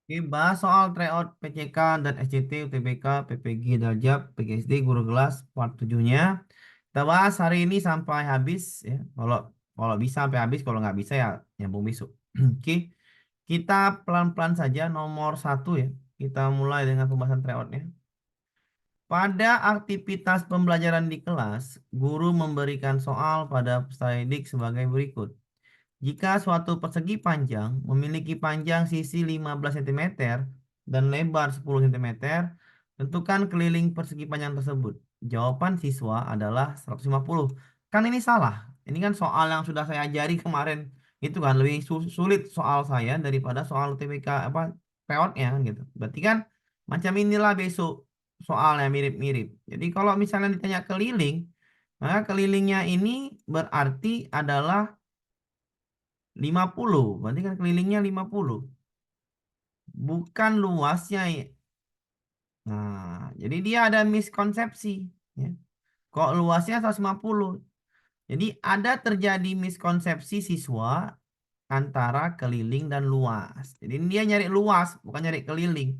Oke, bahas soal tryout PCK dan SCT, UTBK, PPG, Daljab, PGSD, Guru Kelas, part 7-nya. Kita bahas hari ini sampai habis ya. Kalau kalau bisa sampai habis, kalau nggak bisa ya nyambung besok. Oke, kita pelan-pelan saja nomor 1 ya. Kita mulai dengan pembahasan tryoutnya. Pada aktivitas pembelajaran di kelas, guru memberikan soal pada peserta didik sebagai berikut. Jika suatu persegi panjang memiliki panjang sisi 15 cm dan lebar 10 cm, tentukan keliling persegi panjang tersebut. Jawaban siswa adalah 150. Kan ini salah. Ini kan soal yang sudah saya ajari kemarin. Itu kan lebih sulit soal saya daripada soal UTBK apa peotnya kan gitu. Berarti kan macam inilah besok soalnya mirip-mirip. Jadi kalau misalnya ditanya keliling, maka kelilingnya ini berarti adalah 50, berarti kan kelilingnya 50. Bukan luasnya. Nah, jadi dia ada miskonsepsi. Ya. Kok luasnya 150? Jadi ada terjadi miskonsepsi siswa antara keliling dan luas. Jadi dia nyari luas, bukan nyari keliling.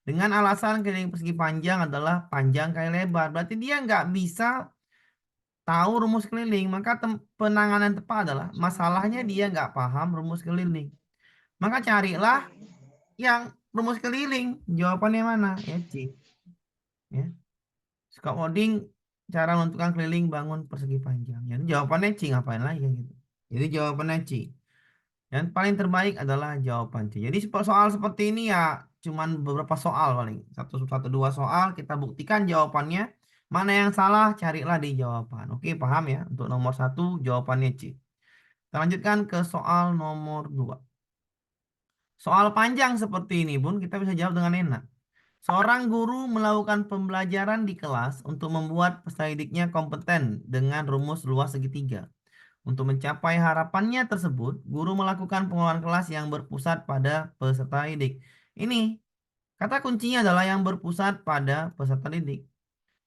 Dengan alasan keliling persegi panjang adalah panjang kali lebar. Berarti dia nggak bisa tahu rumus keliling. Maka penanganan tepat adalah masalahnya dia nggak paham rumus keliling. Maka carilah yang rumus keliling. Jawabannya mana? Ya, C. Ya. Scaffolding cara menentukan keliling bangun persegi panjang. Jadi jawabannya C. Ngapain lagi kan gitu. Jadi jawabannya C. Dan paling terbaik adalah jawaban C. Jadi soal seperti ini ya cuman beberapa soal paling. Satu dua soal kita buktikan jawabannya. Mana yang salah carilah di jawaban. Oke paham ya. Untuk nomor 1 jawabannya C. Kita lanjutkan ke soal nomor 2. Soal panjang seperti ini pun kita bisa jawab dengan enak. Seorang guru melakukan pembelajaran di kelas untuk membuat peserta didiknya kompeten dengan rumus luas segitiga. Untuk mencapai harapannya tersebut, guru melakukan pengelolaan kelas yang berpusat pada peserta didik. Ini kata kuncinya adalah yang berpusat pada peserta didik.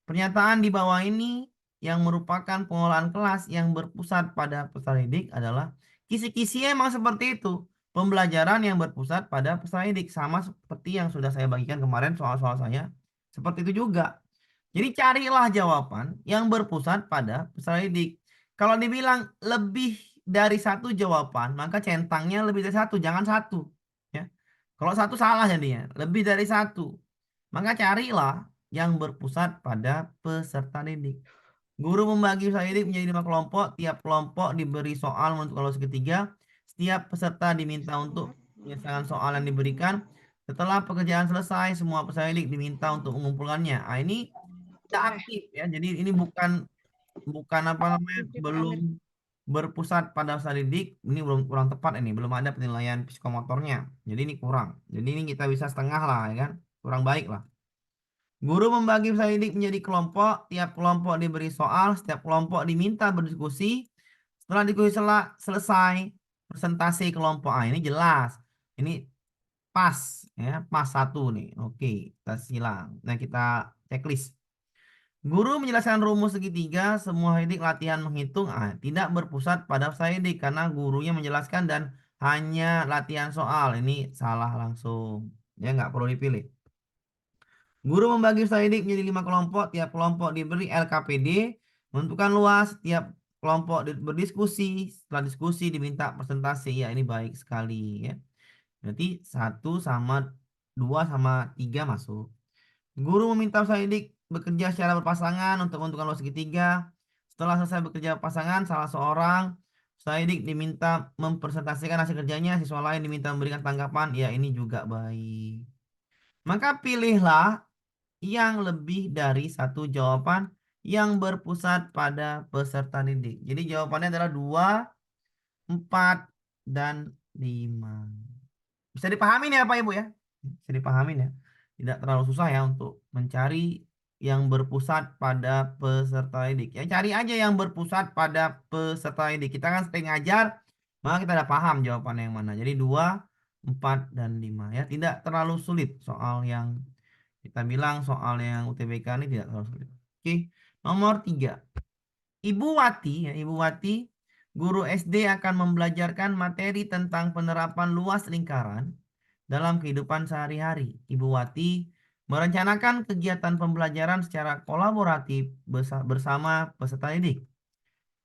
Pernyataan di bawah ini yang merupakan pengelolaan kelas yang berpusat pada peserta didik adalah kisi-kisi emang seperti itu. Pembelajaran yang berpusat pada peserta didik sama seperti yang sudah saya bagikan kemarin soal-soal saya. Seperti itu juga. Jadi carilah jawaban yang berpusat pada peserta didik. Kalau dibilang lebih dari satu jawaban, maka centangnya lebih dari satu, jangan satu. Ya. Kalau satu salah jadinya, lebih dari satu. Maka carilah yang berpusat pada peserta didik. Guru membagi peserta didik menjadi 5 kelompok. Tiap kelompok diberi soal menentukan luas segitiga. Setiap peserta diminta untuk menyelesaikan soal yang diberikan. Setelah pekerjaan selesai, semua peserta didik diminta untuk mengumpulkannya. Nah, ini tidak aktif ya. Jadi ini bukan bukan apa namanya belum berpusat pada peserta didik. Ini belum kurang tepat ini. Belum ada penilaian psikomotornya. Jadi ini kurang. Jadi ini kita bisa setengah lah ya kan. Kurang baik lah. Guru membagi peserta didik menjadi kelompok, tiap kelompok diberi soal, setiap kelompok diminta berdiskusi. Setelah diskusi selesai, presentasi kelompok. Ah, ini jelas. Ini pas, ya, pas satu nih. Oke, kita silang. Nah, kita checklist. Guru menjelaskan rumus segitiga, semua didik latihan menghitung. Ah, tidak berpusat pada peserta didik karena gurunya menjelaskan dan hanya latihan soal. Ini salah langsung. Ya, nggak perlu dipilih. Guru membagi peserta didik menjadi 5 kelompok. Tiap kelompok diberi LKPD. Menentukan luas. Tiap kelompok berdiskusi. Setelah diskusi diminta presentasi. Ya ini baik sekali ya. Berarti 1 sama 2 sama 3 masuk. Guru meminta peserta didik bekerja secara berpasangan untuk menentukan luas segitiga. Setelah selesai bekerja pasangan, salah seorang peserta didik diminta mempresentasikan hasil kerjanya. Siswa lain diminta memberikan tanggapan. Ya ini juga baik. Maka pilihlah yang lebih dari satu jawaban yang berpusat pada peserta didik. Jadi jawabannya adalah 2, 4, dan 5. Bisa dipahamin ya Pak Ibu ya? Bisa dipahamin ya. Tidak terlalu susah ya untuk mencari yang berpusat pada peserta didik. Ya cari aja yang berpusat pada peserta didik. Kita kan sering ngajar, maka kita udah paham jawabannya yang mana. Jadi 2, 4, dan 5 ya. Tidak terlalu sulit soal yang kita bilang soal yang UTBK ini tidak terlalu sulit. Oke, nomor 3. Ibu Wati, ya, Ibu Wati, guru SD akan membelajarkan materi tentang penerapan luas lingkaran dalam kehidupan sehari-hari. Ibu Wati merencanakan kegiatan pembelajaran secara kolaboratif bersama peserta didik.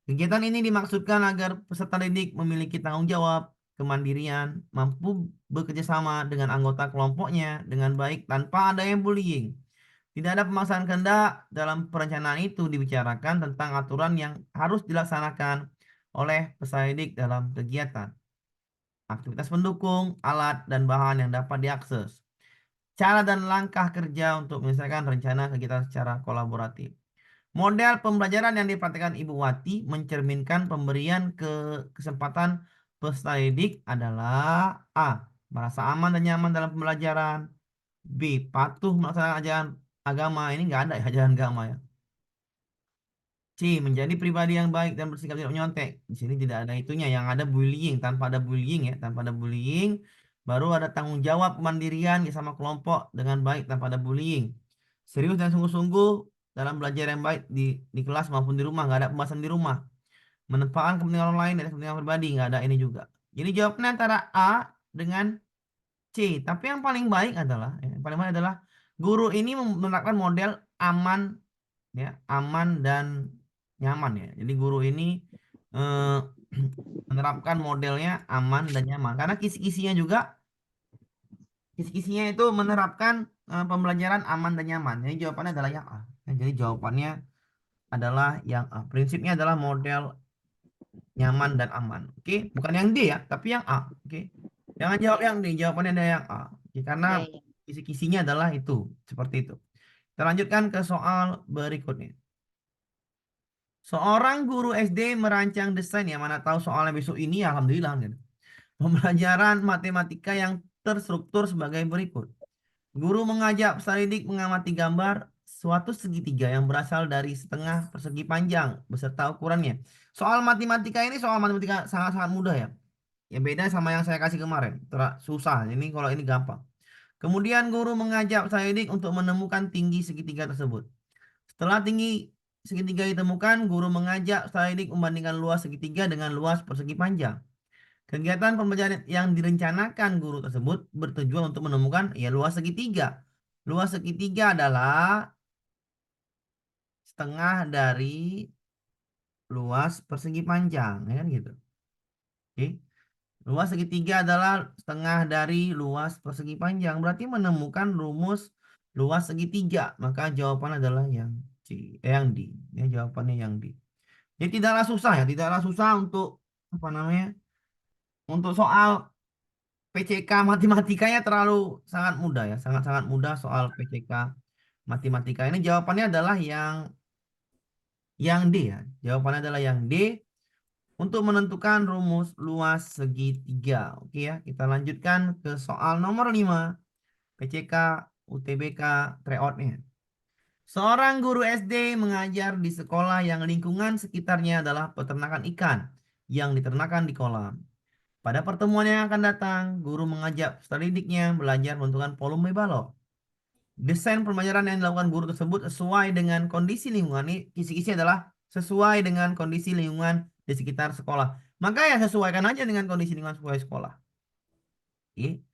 Kegiatan ini dimaksudkan agar peserta didik memiliki tanggung jawab, kemandirian, mampu bekerja sama dengan anggota kelompoknya dengan baik tanpa ada yang bullying. Tidak ada pemaksaan kehendak. Dalam perencanaan itu dibicarakan tentang aturan yang harus dilaksanakan oleh peserta didik dalam kegiatan, aktivitas pendukung, alat, dan bahan yang dapat diakses, cara dan langkah kerja untuk menyelesaikan rencana kegiatan secara kolaboratif. Model pembelajaran yang dipraktikkan Ibu Wati mencerminkan pemberian kesempatan peserta didik adalah A. Merasa aman dan nyaman dalam pembelajaran. B. Patuh melaksanakan ajaran agama. Ini nggak ada ya ajaran agama ya. C. Menjadi pribadi yang baik dan bersikap tidak menyontek. Di sini tidak ada itunya. Yang ada bullying. Tanpa ada bullying ya. Tanpa ada bullying. Baru ada tanggung jawab kemandirian ya sama kelompok dengan baik tanpa ada bullying. Serius dan sungguh-sungguh dalam belajar yang baik di kelas maupun di rumah. Nggak ada pembahasan di rumah. Menempatkan kepentingan orang lain dan kepentingan pribadi. Nggak ada ini juga. Jadi jawabannya antara A dengan C. Tapi yang paling baik adalah, yang paling baik adalah guru ini menerapkan model aman ya, aman dan nyaman ya. Jadi guru ini eh, menerapkan modelnya aman dan nyaman karena kisi-kisinya juga kisi-kisinya itu menerapkan pembelajaran aman dan nyaman. Jadi jawabannya adalah yang A. Ya, jadi jawabannya adalah yang A. Prinsipnya adalah model nyaman dan aman. Oke, bukan yang D ya, tapi yang A. Oke. Jangan jawab yang D, jawabannya ada yang A. Oke, karena Ya, ya. kisi-kisinya adalah itu, seperti itu. Kita lanjutkan ke soal berikutnya. Seorang guru SD merancang desain ya, mana tahu soalnya besok ini, alhamdulillah gitu. Pembelajaran matematika yang terstruktur sebagai berikut. Guru mengajak peserta didik mengamati gambar suatu segitiga yang berasal dari setengah persegi panjang beserta ukurannya. Soal matematika ini soal matematika sangat-sangat mudah ya. Ya beda sama yang saya kasih kemarin. Susah. Ini kalau ini gampang. Kemudian guru mengajak peserta didik untuk menemukan tinggi segitiga tersebut. Setelah tinggi segitiga ditemukan, guru mengajak peserta didik membandingkan luas segitiga dengan luas persegi panjang. Kegiatan pembelajaran yang direncanakan guru tersebut bertujuan untuk menemukan ya luas segitiga. Luas segitiga adalah setengah dari luas persegi panjang, ya kan gitu. Oke. Luas segitiga adalah setengah dari luas persegi panjang. Berarti menemukan rumus luas segitiga. Maka jawaban adalah yang C, yang D. Ya, jawabannya yang D. Jadi tidaklah susah ya, tidaklah susah untuk apa namanya? Untuk soal PCK matematikanya terlalu sangat mudah ya, sangat-sangat mudah soal PCK matematika. Ini jawabannya adalah yang D ya. Jawabannya adalah yang D untuk menentukan rumus luas segitiga. Oke ya, kita lanjutkan ke soal nomor 5 PCK UTBK tryout-nya. Seorang guru SD mengajar di sekolah yang lingkungan sekitarnya adalah peternakan ikan yang diternakan di kolam. Pada pertemuan yang akan datang, guru mengajak peserta didiknya belajar menentukan volume balok. Desain pembelajaran yang dilakukan guru tersebut sesuai dengan kondisi lingkungan. Ini kisi-kisi adalah sesuai dengan kondisi lingkungan di sekitar sekolah. Maka ya sesuaikan aja dengan kondisi lingkungan sesuai sekolah. Oke.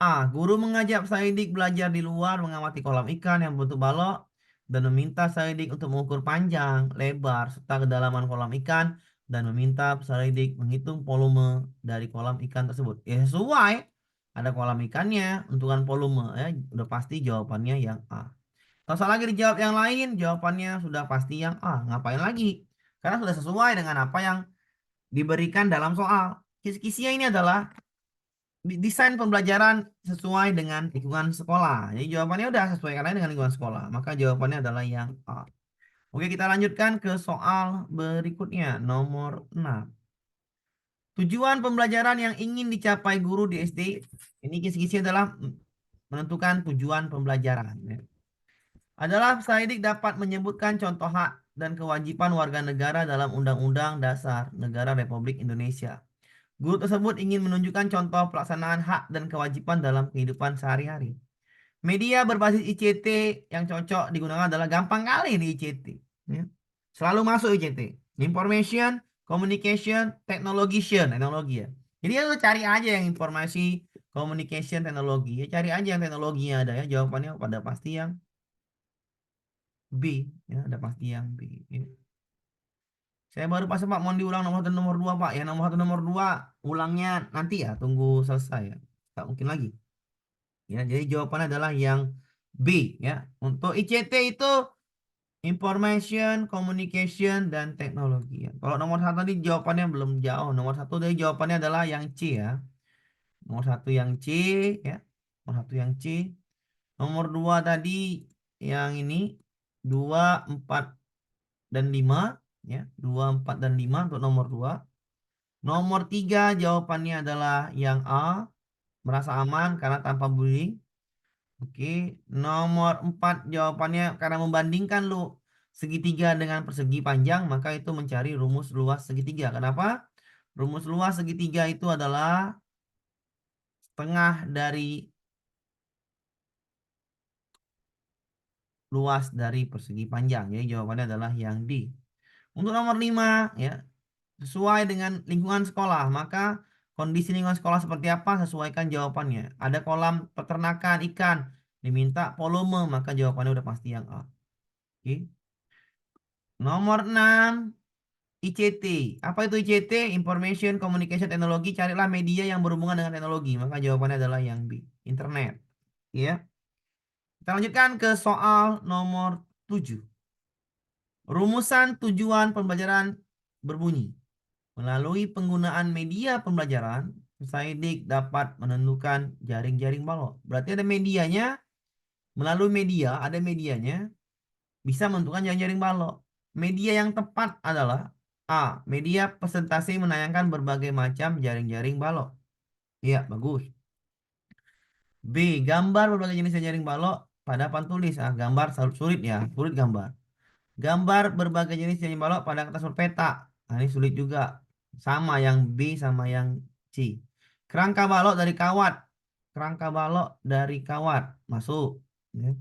A. Guru mengajak peserta didik belajar di luar mengamati kolam ikan yang bentuk balok dan meminta peserta didik untuk mengukur panjang, lebar, serta kedalaman kolam ikan dan meminta peserta didik menghitung volume dari kolam ikan tersebut. Ya sesuai, ada kolam ikannya, untukan volume ya, udah pasti jawabannya yang A. Kalau salah lagi dijawab yang lain, jawabannya sudah pasti yang A. Ngapain lagi? Karena sudah sesuai dengan apa yang diberikan dalam soal. Kisi-kisinya ini adalah desain pembelajaran sesuai dengan lingkungan sekolah. Jadi jawabannya udah sesuai karena dengan lingkungan sekolah. Maka jawabannya adalah yang A. Oke, kita lanjutkan ke soal berikutnya, nomor 6. Tujuan pembelajaran yang ingin dicapai guru di SD, ini kisi-kisi adalah menentukan tujuan pembelajaran. Ya. Adalah peserta didik dapat menyebutkan contoh hak dan kewajiban warga negara dalam Undang-Undang Dasar Negara Republik Indonesia. Guru tersebut ingin menunjukkan contoh pelaksanaan hak dan kewajiban dalam kehidupan sehari-hari. Media berbasis ICT yang cocok digunakan adalah gampang kali di ICT. Ya. Selalu masuk ICT. Information, Communication, Technology, teknologi ya. Jadi lu cari aja yang informasi communication teknologi. Ya cari aja yang teknologinya ada ya. Jawabannya pada pasti yang B. Ya, ada pasti yang B. Ya. Saya baru pasang Pak, mohon diulang nomor 1 nomor 2 Pak. Ya nomor 1 nomor 2 ulangnya nanti ya, tunggu selesai ya. Tak mungkin lagi. Ya, jadi jawabannya adalah yang B ya. Untuk ICT itu Information, Communication, dan Teknologi ya. Kalau nomor 1 tadi jawabannya belum jauh. Nomor 1 dari jawabannya adalah yang C ya. Nomor 1 yang C ya. Nomor 1 yang C. Nomor 2 tadi yang ini 2, 4, dan 5 ya. 2, 4, dan 5 untuk nomor 2. Nomor 3 jawabannya adalah yang A. Merasa aman karena tanpa bullying. Oke, nomor 4 jawabannya karena membandingkan lu segitiga dengan persegi panjang, maka itu mencari rumus luas segitiga. Kenapa? Rumus luas segitiga itu adalah setengah dari luas dari persegi panjang. Jadi jawabannya adalah yang D. Untuk nomor 5 ya, sesuai dengan lingkungan sekolah, maka kondisi lingkungan sekolah seperti apa sesuaikan jawabannya. Ada kolam peternakan ikan, diminta volume, maka jawabannya udah pasti yang A. Oke. Nomor 6 ICT. Apa itu ICT? Information Communication Technology. Carilah media yang berhubungan dengan teknologi. Maka jawabannya adalah yang B. Internet. Ya. Kita lanjutkan ke soal nomor 7. Rumusan tujuan pembelajaran berbunyi. Melalui penggunaan media pembelajaran, peserta didik dapat menentukan jaring-jaring balok. Berarti ada medianya. Melalui media, ada medianya. Bisa menentukan jaring-jaring balok. Media yang tepat adalah A. Media presentasi menayangkan berbagai macam jaring-jaring balok. Iya, bagus. B. Gambar berbagai jenis jaring balok pada papan tulis. Gambar sulit ya, sulit gambar. Gambar berbagai jenis jaring balok pada kertas peta. Ini sulit juga. Sama yang B sama yang C. Kerangka balok dari kawat. Kerangka balok dari kawat. Masuk. Ya.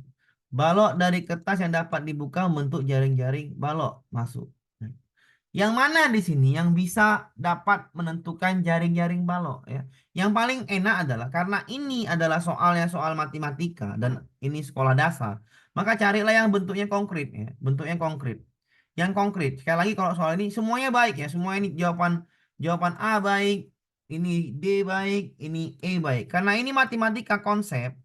Balok dari kertas yang dapat dibuka membentuk jaring-jaring balok. Masuk. Yang mana di sini yang bisa dapat menentukan jaring-jaring balok ya. Yang paling enak adalah karena ini adalah soalnya soal matematika dan ini sekolah dasar, maka carilah yang bentuknya konkret ya, bentuknya konkret. Yang konkret. Sekali lagi kalau soal ini semuanya baik ya, semua ini jawaban jawaban A baik, ini D baik, ini E baik. Karena ini matematika konsep.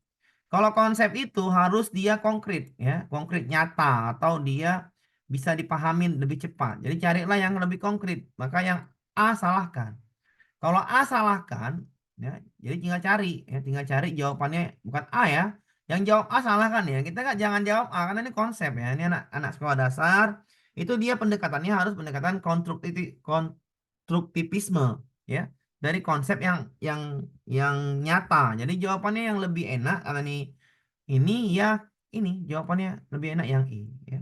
Kalau konsep itu harus dia konkret ya, konkret nyata atau dia bisa dipahamin lebih cepat. Jadi carilah yang lebih konkret. Maka yang A salahkan. Kalau A salahkan, ya, jadi tinggal cari, ya, tinggal cari jawabannya bukan A ya. Yang jawab A salahkan ya. Kita nggak jangan jawab A karena ini konsep ya. Ini anak-anak sekolah dasar itu dia pendekatannya harus pendekatan konstruktivisme ya. Dari konsep yang nyata. Jadi jawabannya yang lebih enak karena ini ya ini jawabannya lebih enak yang I ya.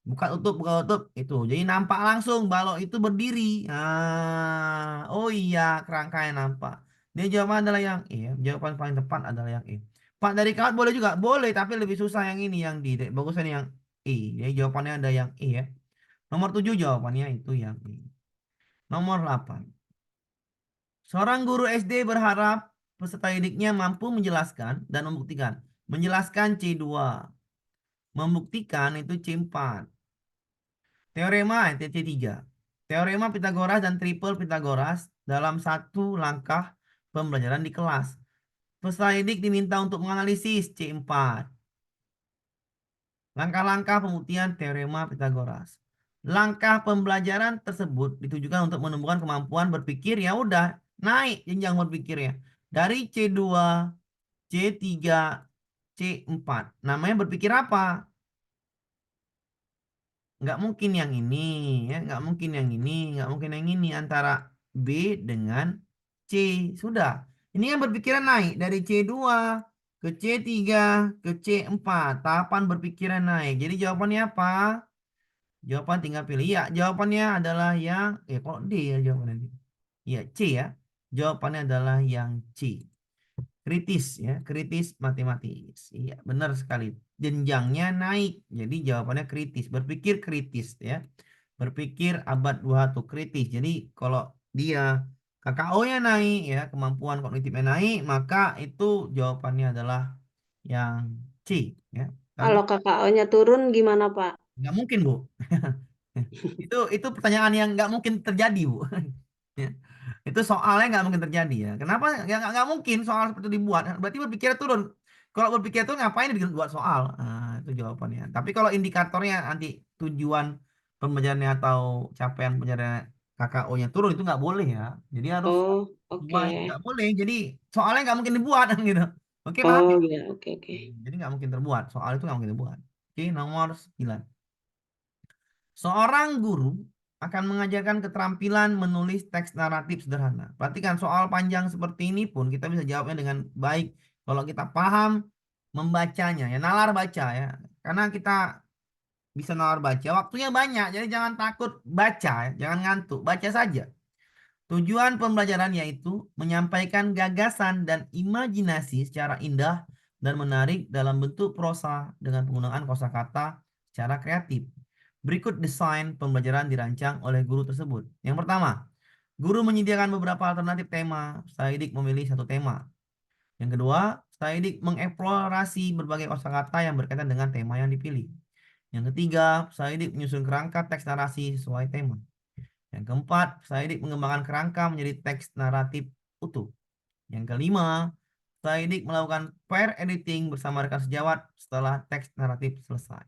Buka tutup itu. Jadi nampak langsung balok itu berdiri. Oh iya, kerangkanya nampak. Dia jawaban adalah yang E. Ya. Jawaban paling tepat adalah yang E. Pak dari kawat boleh juga, boleh tapi lebih susah yang ini yang D. Bagusnya yang E. Jadi jawabannya ada yang E ya. Nomor 7 jawabannya itu yang E. Nomor 8. Seorang guru SD berharap peserta didiknya mampu menjelaskan dan membuktikan. Menjelaskan C2. Membuktikan itu C4. Teorema TC3. Teorema Pitagoras dan triple Pitagoras dalam satu langkah pembelajaran di kelas. Peserta didik diminta untuk menganalisis C4. Langkah-langkah pembuktian teorema Pitagoras. Langkah pembelajaran tersebut ditujukan untuk menumbuhkan kemampuan berpikir. Ya udah, naik jenjang berpikirnya. Dari C2, C3, C4. Namanya berpikir apa? Nggak mungkin yang ini ya, nggak mungkin yang ini, nggak mungkin yang ini antara B dengan C. Sudah, ini yang berpikiran naik dari C2 ke C3 ke C4. Tahapan berpikiran naik. Jadi jawabannya apa? Jawaban tinggal pilih ya. Jawabannya adalah yang kok D ya jawabannya. Ya C ya. Jawabannya adalah yang C. Kritis ya, kritis matematis. Iya, benar sekali. Jenjangnya naik. Jadi jawabannya kritis, berpikir kritis ya. Berpikir abad 21 kritis. Jadi kalau dia KKO-nya naik ya, kemampuan kognitifnya naik, maka itu jawabannya adalah yang C ya. Kalau Karena KKO-nya turun gimana, Pak? nggak mungkin, Bu. Itu pertanyaan yang nggak mungkin terjadi, Bu. Ya. Itu soalnya nggak mungkin terjadi ya. Kenapa? Ya nggak mungkin soal seperti itu dibuat. Berarti berpikirnya turun. Kalau berpikir itu ngapain dibuat soal? Nah, itu jawabannya. Tapi kalau indikatornya nanti tujuan pembelajarannya atau capaian pembelajaran KKO-nya turun itu nggak boleh ya. Jadi harus Oh, oke. sesuai, nggak boleh. Jadi soalnya nggak mungkin dibuat gitu. Oke, paham Oh ya? ya, oke oke. Jadi nggak mungkin terbuat. Soal itu nggak mungkin dibuat. Oke, nomor 9. Seorang guru akan mengajarkan keterampilan menulis teks naratif sederhana. Perhatikan soal panjang seperti ini pun kita bisa jawabnya dengan baik kalau kita paham membacanya ya, nalar baca ya. Karena kita bisa nalar baca, waktunya banyak, jadi jangan takut baca ya, jangan ngantuk, baca saja. Tujuan pembelajaran yaitu menyampaikan gagasan dan imajinasi secara indah dan menarik dalam bentuk prosa dengan penggunaan kosakata secara kreatif. Berikut desain pembelajaran dirancang oleh guru tersebut. Yang pertama, guru menyediakan beberapa alternatif tema. Saidik memilih satu tema. Yang kedua, Saidik mengeksplorasi berbagai kosakata yang berkaitan dengan tema yang dipilih. Yang ketiga, Saidik menyusun kerangka teks narasi sesuai tema. Yang keempat, Saidik mengembangkan kerangka menjadi teks naratif utuh. Yang kelima, Saidik melakukan pair editing bersama rekan sejawat setelah teks naratif selesai.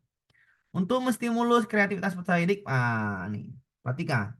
Untuk menstimulus kreativitas Saidik, nih, perhatikan.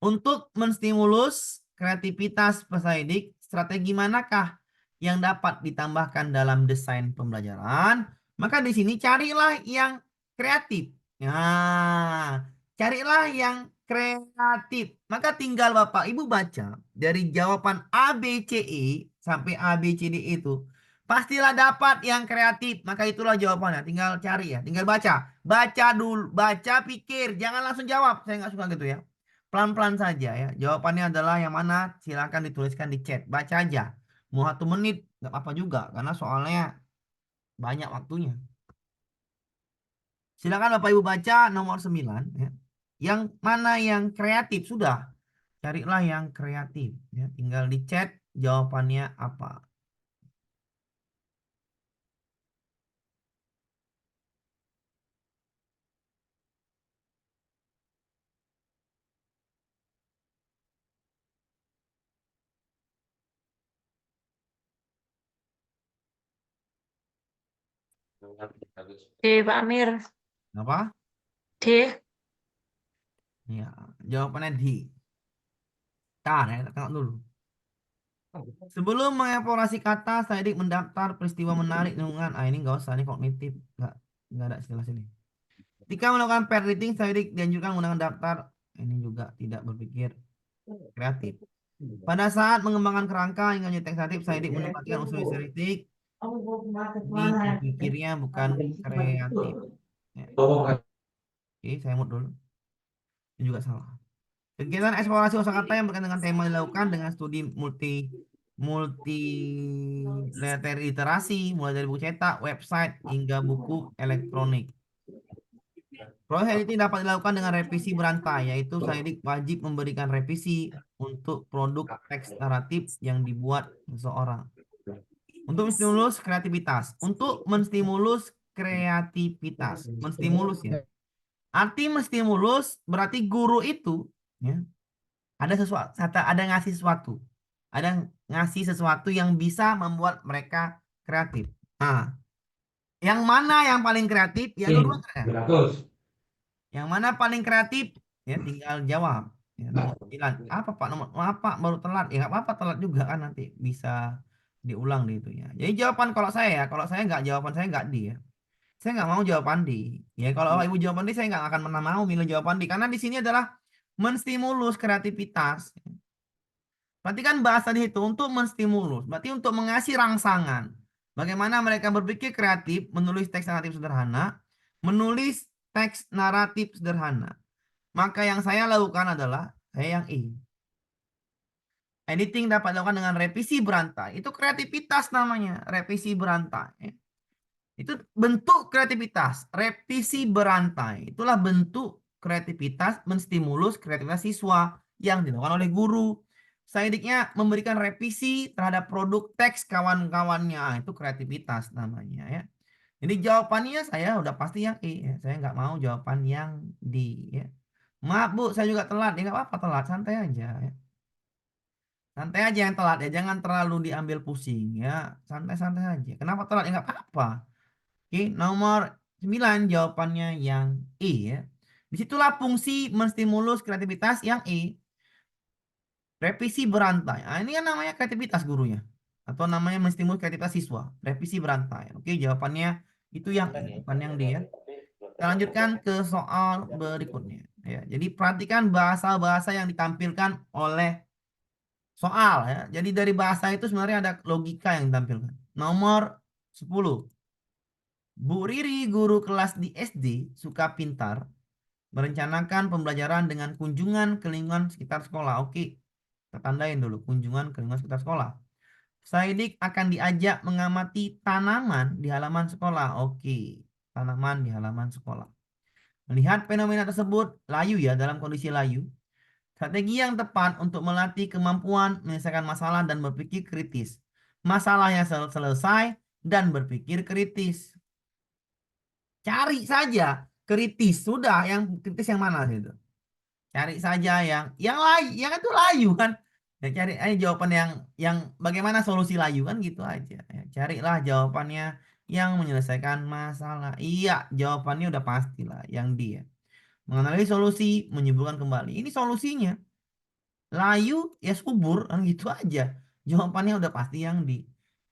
Untuk menstimulus kreativitas peserdik, strategi manakah yang dapat ditambahkan dalam desain pembelajaran? Maka di sini carilah yang kreatif. Nah, carilah yang kreatif. Maka tinggal Bapak Ibu baca dari jawaban A, B, C, E sampai A, B, C, D itu. Pastilah dapat yang kreatif. Maka itulah jawabannya. Tinggal cari ya. Tinggal baca. Baca dulu. Baca, pikir. Jangan langsung jawab. Saya nggak suka gitu ya. Pelan-pelan saja ya. Jawabannya adalah yang mana? Silahkan dituliskan di chat. Baca aja. Mau 1 menit, nggak apa-apa juga. Karena soalnya banyak waktunya. Silakan Bapak Ibu baca nomor 9. Ya. Yang mana yang kreatif? Sudah. Carilah yang kreatif. Ya. Tinggal di chat jawabannya apa. D, Pak Amir. Apa? D. Ya. Jawabannya di. Tar ya. Kita tengok dulu. Sebelum mengeksplorasi kata, Saidik mendaftar peristiwa menarik lingkungan. Ah, ini nggak usah, ini kognitif. Nggak ada istilah sini. Ketika melakukan pair reading, Saidik dianjurkan menggunakan daftar. Ini juga tidak berpikir kreatif. Pada saat mengembangkan kerangka hingga menjadi teks natif, Saidik menempatkan unsur estetik. Ini berpikirnya bukan kreatif. Ya. Oke, saya mut dulu. Ini juga salah. Kegiatan eksplorasi kosakata yang berkaitan dengan tema dilakukan dengan studi multi literasi, mulai dari buku cetak, website, hingga buku elektronik. Proses editing dapat dilakukan dengan revisi berantai, yaitu Saidik wajib memberikan revisi untuk produk teks naratif yang dibuat seseorang. Untuk menstimulus kreativitas. Untuk menstimulus kreativitas. Menstimulus ya. Arti menstimulus berarti guru itu ya, ada sesuatu, ada ngasih sesuatu. Ada ngasih sesuatu yang bisa membuat mereka kreatif. Nah, yang mana yang paling kreatif? Ya dua-duanya. Yang mana paling kreatif? Ya tinggal jawab. Ya, nomor 9. Apa Pak? Nomor apa Pak? Baru telat. Ya nggak apa-apa telat juga kan nanti bisa diulang di itu ya. Jadi jawaban kalau saya nggak jawaban saya nggak di ya. Saya nggak mau jawaban di. Ya kalau Ibu jawaban di saya nggak akan pernah mau milih jawaban di karena di sini adalah menstimulus kreativitas. Berarti kan bahasa di situ untuk menstimulus. Berarti untuk mengasih rangsangan. Bagaimana mereka berpikir kreatif, menulis teks naratif sederhana, menulis teks naratif sederhana. Maka yang saya lakukan adalah saya yang E. Editing dapat dilakukan dengan revisi berantai. Itu kreativitas namanya, revisi berantai. Itu bentuk kreativitas, revisi berantai. Itulah bentuk kreativitas menstimulus kreativitas siswa. yang dilakukan oleh guru. Saidiknya memberikan revisi terhadap produk teks kawan-kawannya. Itu kreativitas namanya ya. Jadi jawabannya saya udah pasti yang E ya. Saya nggak mau jawaban yang D ya. Maaf Bu, saya juga telat. Ya nggak apa-apa telat, santai aja ya. Santai aja yang telat ya, jangan terlalu diambil pusing ya. Santai-santai aja. Kenapa telat? Ya nggak apa-apa. Oke, nomor 9 jawabannya yang E ya. Disitulah fungsi menstimulus kreativitas yang E. Revisi berantai. Nah, ini kan namanya kreativitas gurunya. Atau namanya menstimulus kreativitas siswa. Revisi berantai. Oke, jawabannya itu yang E, bukan yang D ya. Kita lanjutkan ke soal berikutnya. Ya, jadi perhatikan bahasa-bahasa yang ditampilkan oleh soal ya. Jadi dari bahasa itu sebenarnya ada logika yang ditampilkan. Nomor 10. Bu Riri, guru kelas di SD, suka pintar, merencanakan pembelajaran dengan kunjungan ke lingkungan sekitar sekolah. Oke, kita tandain dulu kunjungan ke lingkungan sekitar sekolah. Saidik akan diajak mengamati tanaman di halaman sekolah. Oke, tanaman di halaman sekolah. Melihat fenomena tersebut, layu ya, dalam kondisi layu. Strategi yang tepat untuk melatih kemampuan menyelesaikan masalah dan berpikir kritis. Masalahnya selesai dan berpikir kritis. Cari saja kritis. Sudah, yang kritis yang mana itu? Cari saja yang layu, yang itu layu kan. Ya cari aja jawaban yang bagaimana solusi layu kan gitu aja. Ya, carilah jawabannya yang menyelesaikan masalah. Iya, jawabannya udah pastilah yang dia. Mengenali solusi, menyebutkan kembali. Ini solusinya. Layu ya subur kan gitu aja. Jawabannya udah pasti yang di.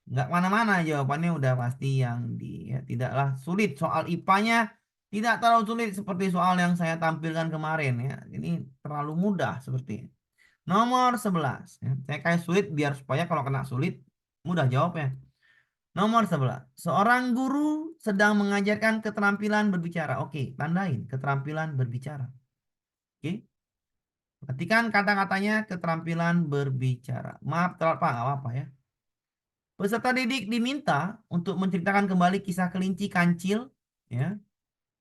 Nggak mana-mana jawabannya udah pasti yang di. Ya, tidaklah sulit. Soal IPA-nya tidak terlalu sulit seperti soal yang saya tampilkan kemarin ya. Ini terlalu mudah seperti ini. Nomor 11. Ya. Saya kayak sulit biar supaya kalau kena sulit mudah jawabnya. Nomor 11. Seorang guru sedang mengajarkan keterampilan berbicara. Oke, tandain keterampilan berbicara. Oke. Perhatikan kata-katanya keterampilan berbicara. Maaf telat Pak, nggak apa-apa ya. Peserta didik diminta untuk menceritakan kembali kisah kelinci kancil. Ya,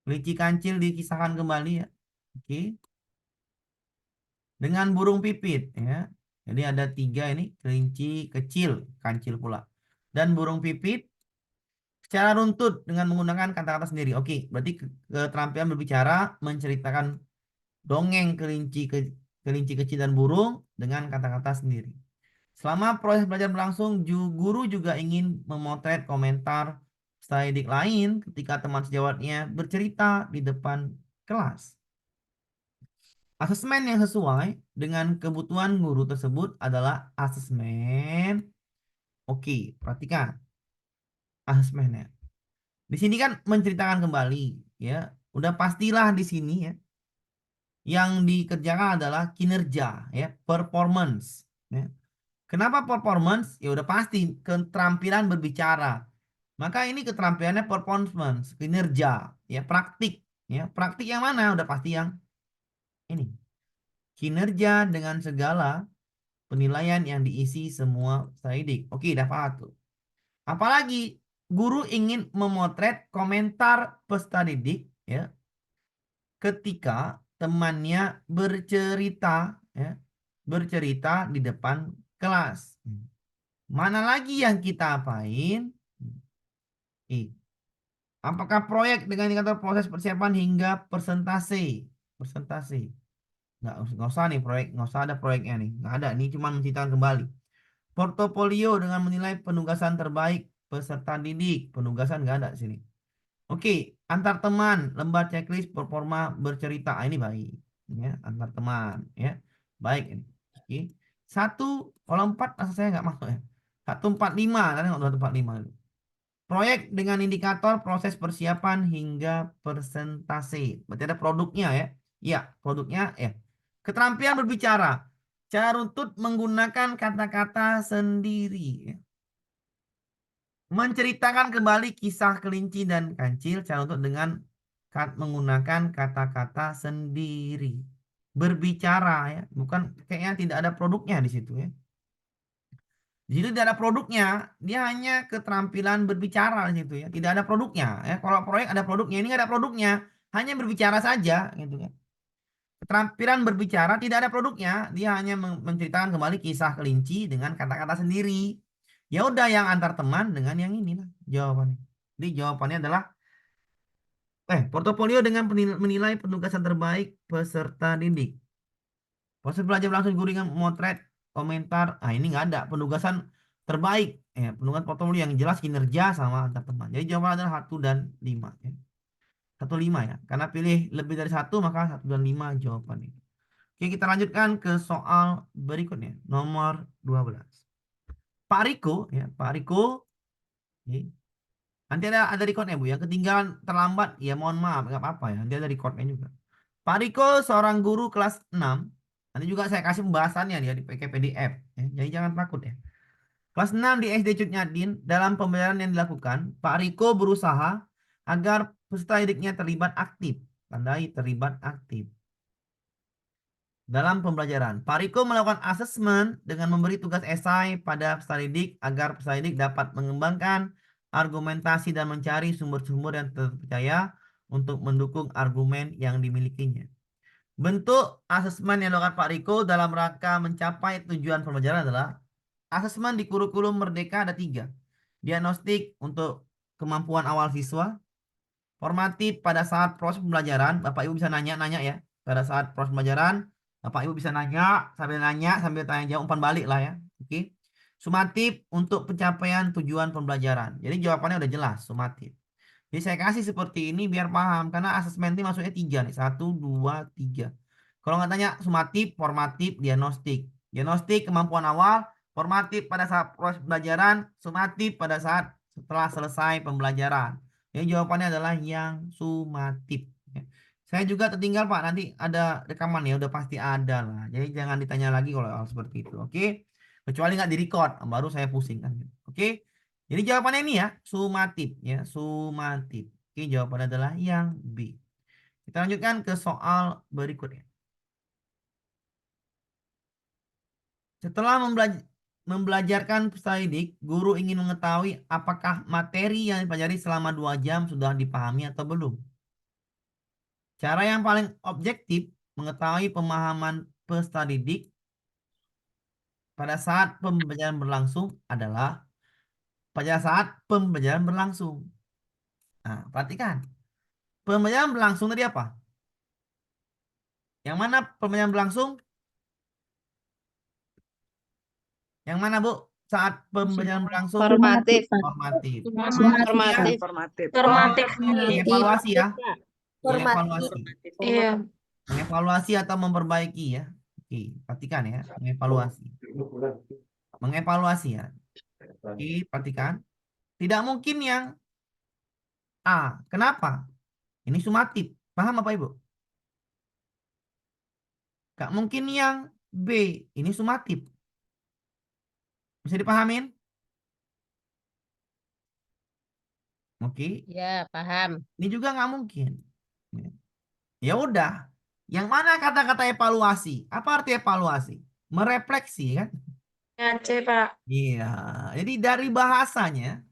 kelinci kancil dikisahkan kembali ya. Oke. Dengan burung pipit ya. Jadi ada 3 ini kelinci kecil, kancil pula. Dan burung pipit secara runtut dengan menggunakan kata-kata sendiri. Oke, berarti keterampilan berbicara menceritakan dongeng kelinci kecil dan burung dengan kata-kata sendiri. Selama proses belajar berlangsung, guru juga ingin memotret komentar style didik lain ketika teman sejawatnya bercerita di depan kelas. Asesmen yang sesuai dengan kebutuhan guru tersebut adalah asesmen. Oke, perhatikan asesmennya. Di sini kan menceritakan kembali, ya. Udah pastilah di sini ya. Yang dikerjakan adalah kinerja, ya, performance. Ya. Kenapa performance? Ya udah pasti keterampilan berbicara. Maka ini keterampilannya performance, kinerja, ya praktik, ya praktik yang mana? Udah pasti yang ini. Kinerja dengan segala penilaian yang diisi semua saidik. Oke, dapat tuh. Apalagi guru ingin memotret komentar peserta didik, ya, ketika temannya bercerita, ya, bercerita di depan kelas. Mana lagi yang kita apain? I. Apakah proyek dengan indikator proses persiapan hingga persentase? Persentase. Nggak usah nih proyek, nggak usah ada proyeknya nih. Nggak ada, ini cuma menceritakan kembali. Portofolio dengan menilai penugasan terbaik peserta didik. Penugasan nggak ada di sini. Oke, antar teman, lembar checklist performa bercerita. Ah, ini baik. Ya, antar teman. Ya, baik ini. Oke. 1 kalau 4 rasa saya nggak masuk ya. 145, tadi nggak 145. Proyek dengan indikator proses persiapan hingga persentase. Berarti ada produknya ya. Iya, produknya ya. Keterampilan berbicara. Cara runtut menggunakan kata-kata sendiri. Ya. Menceritakan kembali kisah kelinci dan kancil cara untuk dengan menggunakan kata-kata sendiri. Berbicara ya. Bukan kayaknya tidak ada produknya di situ ya. Di situ tidak ada produknya, dia hanya keterampilan berbicara di situ ya. Tidak ada produknya ya. Kalau proyek ada produknya, ini nggak ada produknya, hanya berbicara saja gitu kan. Keterampilan berbicara tidak ada produknya, dia hanya menceritakan kembali kisah kelinci dengan kata-kata sendiri. Ya udah yang antar teman dengan yang inilah jawabannya. Jadi jawabannya adalah portofolio dengan menilai penugasan terbaik peserta didik. Proses belajar langsung guru dengan memotret, komentar. Ah ini nggak ada penugasan terbaik. Penugasan portofolio yang jelas kinerja sama antar teman. Jadi jawaban adalah 1 dan 5. Ya. 1 5 ya. Karena pilih lebih dari 1 maka 1 dan 5 jawabannya. Oke, kita lanjutkan ke soal berikutnya. Nomor 12. Pak Riko, ya, Pak Riko, oke. Nanti ada recordnya Bu. Yang ketinggalan terlambat, ya mohon maaf, nggak apa-apa ya. Nanti ada recordnya juga. Pak Riko seorang guru kelas 6. Nanti juga saya kasih pembahasannya dia di pakai PDF. Ya. Jadi jangan takut ya. Kelas 6 di SD Cut Nyadin, dalam pembelajaran yang dilakukan, Pak Riko berusaha agar peserta didiknya terlibat aktif. Tandai terlibat aktif dalam pembelajaran. Pak Riko melakukan asesmen dengan memberi tugas esai pada peserta didik agar peserta didik dapat mengembangkan argumentasi dan mencari sumber-sumber yang terpercaya untuk mendukung argumen yang dimilikinya. Bentuk asesmen yang dilakukan Pak Riko dalam rangka mencapai tujuan pembelajaran adalah asesmen di kurikulum Merdeka ada 3. Diagnostik untuk kemampuan awal siswa, formatif pada saat proses pembelajaran. Bapak Ibu bisa nanya-nanya ya. Pada saat proses pembelajaran, Bapak Ibu bisa nanya sambil tanya jawab umpan balik lah ya. Oke. Sumatif untuk pencapaian tujuan pembelajaran. Jadi jawabannya udah jelas, sumatif. Jadi saya kasih seperti ini biar paham karena asesmen ini masuknya 3 nih. 1, 2, 3. Kalau nggak tanya sumatif, formatif, diagnostik. Diagnostik kemampuan awal, formatif pada saat proses pembelajaran, sumatif pada saat setelah selesai pembelajaran. Jadi jawabannya adalah yang sumatif. Ya. Saya juga tertinggal Pak, nanti ada rekaman ya, udah pasti ada lah. Jadi jangan ditanya lagi kalau hal seperti itu, oke? Kecuali nggak di-record, baru saya pusing kan. Oke? Jadi jawabannya ini ya, sumatif ya, sumatif. Oke, jawabannya adalah yang B. Kita lanjutkan ke soal berikutnya. Setelah membelajarkan peserta didik, guru ingin mengetahui apakah materi yang dipelajari selama 2 jam sudah dipahami atau belum. Cara yang paling objektif mengetahui pemahaman peserta didik pada saat pembelajaran berlangsung adalah pada saat pembelajaran berlangsung. Nah, perhatikan. Pembelajaran berlangsung tadi apa? Yang mana pembelajaran berlangsung? Yang mana, Bu? Saat pembelajaran berlangsung? Formatif. Formatif. Formatif. Ya, Formatif. Formatif. mengevaluasi ya. Formatif. Mengevaluasi. Iya. Mengevaluasi atau memperbaiki ya. Oke, perhatikan ya. Mengevaluasi. Mengevaluasi ya. Oke, perhatikan. Tidak mungkin yang A. Kenapa? Ini sumatif. Paham apa Ibu? Gak mungkin yang B. Ini sumatif. Bisa dipahamin? Oke. Ya, paham. Ini juga nggak mungkin. Ya udah. Yang mana kata-kata evaluasi? Apa arti evaluasi? Merefleksi kan? Ya, C, Pak. Iya. Jadi dari bahasanya,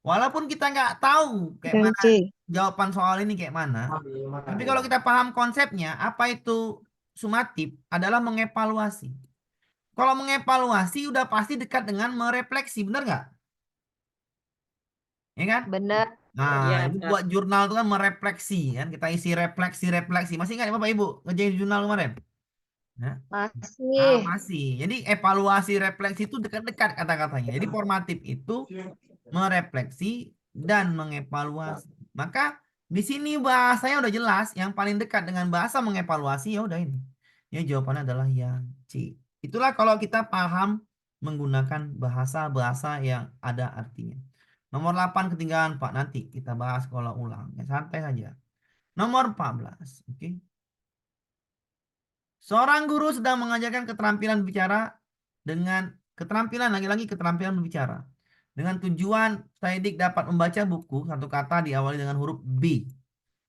walaupun kita nggak tahu kayak mana jawaban soal ini kayak mana, tapi kalau kita paham konsepnya, apa itu sumatif adalah mengevaluasi. Kalau mengevaluasi udah pasti dekat dengan merefleksi, bener nggak? Ya kan? Benar. Nah, Iya, Ibu Pak. buat jurnal itu kan merefleksi kan? Kita isi refleksi. Masih ingat ya Bapak Ibu ngerjain jurnal kemarin? Nah, Masih. masih. Jadi evaluasi refleksi itu dekat-dekat kata-katanya. Jadi formatif itu merefleksi dan mengevaluasi. Maka di sini bahasanya udah jelas. Yang paling dekat dengan bahasa mengevaluasi ya udah ini. Ya jawabannya adalah yang C. Itulah kalau kita paham menggunakan bahasa-bahasa yang ada artinya. Nomor 8 ketinggalan Pak. Nanti kita bahas kalau ulang. Ya, santai saja. Nomor 14. Oke. Seorang guru sedang mengajarkan keterampilan bicara dengan keterampilan lagi-lagi keterampilan berbicara. Dengan tujuan saya didik dapat membaca buku satu kata diawali dengan huruf B.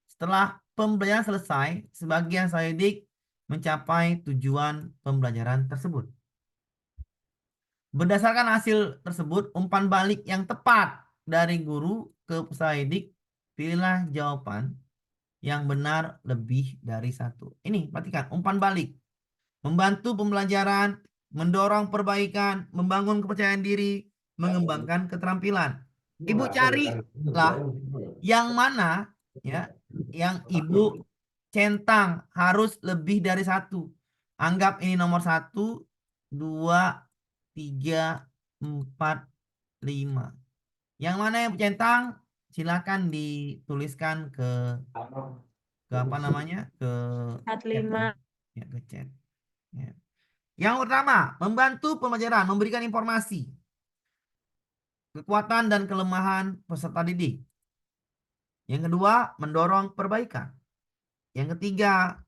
Setelah pembelajaran selesai, sebagian saya didik mencapai tujuan pembelajaran tersebut. Berdasarkan hasil tersebut, umpan balik yang tepat dari guru ke peserta didik, pilihlah jawaban yang benar lebih dari satu. Ini perhatikan, umpan balik. Membantu pembelajaran, mendorong perbaikan, membangun kepercayaan diri, mengembangkan keterampilan. Ibu carilah yang mana ya, yang ibu centang harus lebih dari satu. Anggap ini nomor 1, 2, 3, 4, 5. Yang mana yang centang silakan dituliskan ke apa namanya, ke chat 45. ya, ke chat. Ya. Yang pertama, membantu pembelajaran, memberikan informasi, kekuatan dan kelemahan peserta didik. Yang kedua, mendorong perbaikan. Yang ketiga,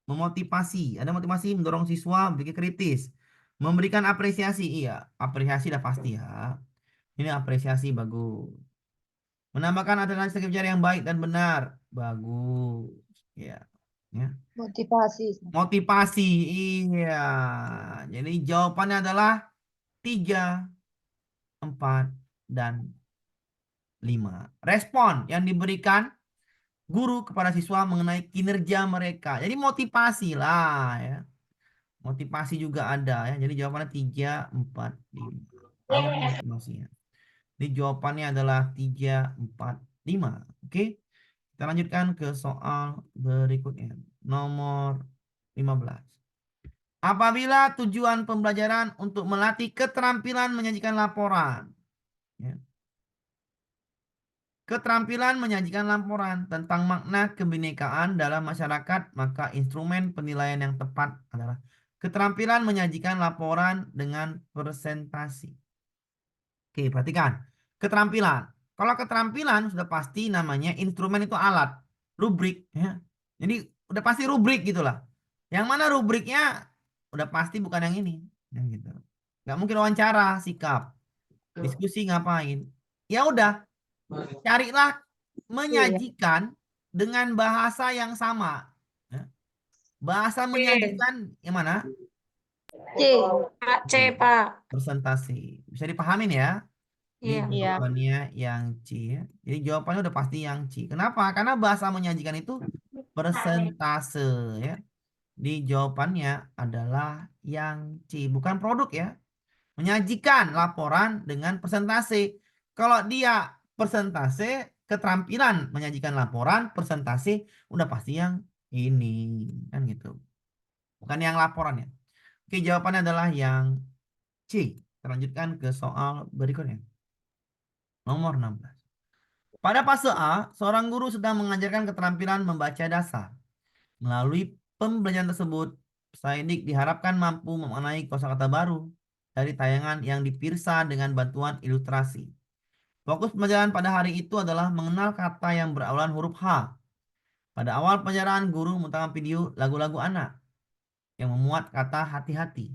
memotivasi. Ada motivasi, mendorong siswa berpikir kritis. Memberikan apresiasi. Iya, apresiasi udah pasti ya. Ini apresiasi bagus. Menambahkan alternatif kerja yang baik dan benar. Bagus. Ya. Ya. Motivasi. Motivasi. Iya. Jadi jawabannya adalah 3, 4, dan 5. Respon yang diberikan guru kepada siswa mengenai kinerja mereka. Jadi motivasi lah ya. Motivasi juga ada ya. Jadi jawabannya 3, 4, 5. Ada motivasinya. Jadi jawabannya adalah 3, 4, 5. Oke. Kita lanjutkan ke soal berikutnya. Nomor 15. Apabila tujuan pembelajaran untuk melatih keterampilan menyajikan laporan. Ya. Keterampilan menyajikan laporan tentang makna kebinekaan dalam masyarakat, maka instrumen penilaian yang tepat adalah keterampilan menyajikan laporan dengan presentasi. Oke, perhatikan. Keterampilan. Kalau keterampilan sudah pasti namanya instrumen itu alat, rubrik ya. Jadi udah pasti rubrik gitulah. Yang mana rubriknya udah pasti bukan yang ini, yang gitu. Nggak mungkin wawancara, sikap, diskusi ngapain. Ya udah, carilah menyajikan dengan bahasa yang sama. Ya. Bahasa menyajikan yang mana? C. Pak, C, Pak. Presentasi. Bisa dipahamin ya? Ini Iya. Iya. jawabannya yang C ya. Jadi jawabannya udah pasti yang C. Kenapa? Karena bahasa menyajikan itu persentase ya. Di jawabannya adalah yang C, bukan produk ya. Menyajikan laporan dengan persentase. Kalau dia persentase, keterampilan menyajikan laporan, persentase, udah pasti yang ini. Kan gitu. Bukan yang laporan ya. Oke, jawabannya adalah yang C. Kita lanjutkan ke soal berikutnya. Nomor 16. Pada fase A, seorang guru sedang mengajarkan keterampilan membaca dasar. Melalui pembelajaran tersebut, Saidik diharapkan mampu memaknai kosakata baru dari tayangan yang dipirsa dengan bantuan ilustrasi. Fokus pembelajaran pada hari itu adalah mengenal kata yang berawalan huruf H. Pada awal pelajaran, guru memutarkan video lagu-lagu anak yang memuat kata hati-hati.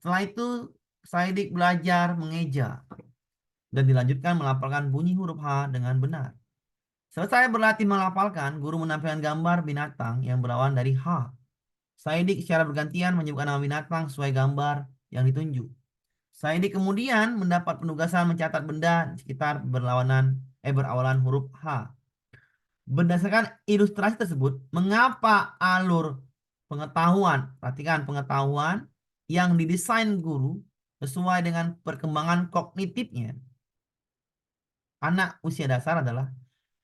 Setelah itu, Saidik belajar mengeja dan dilanjutkan melafalkan bunyi huruf H dengan benar. Selesai berlatih melafalkan, guru menampilkan gambar binatang yang berawalan dari H. Saidik secara bergantian menyebutkan nama binatang sesuai gambar yang ditunjuk. Saidik kemudian mendapat penugasan mencatat benda di sekitar berawalan huruf H. Berdasarkan ilustrasi tersebut, mengapa alur pengetahuan, perhatikan pengetahuan yang didesain guru sesuai dengan perkembangan kognitifnya anak usia dasar adalah,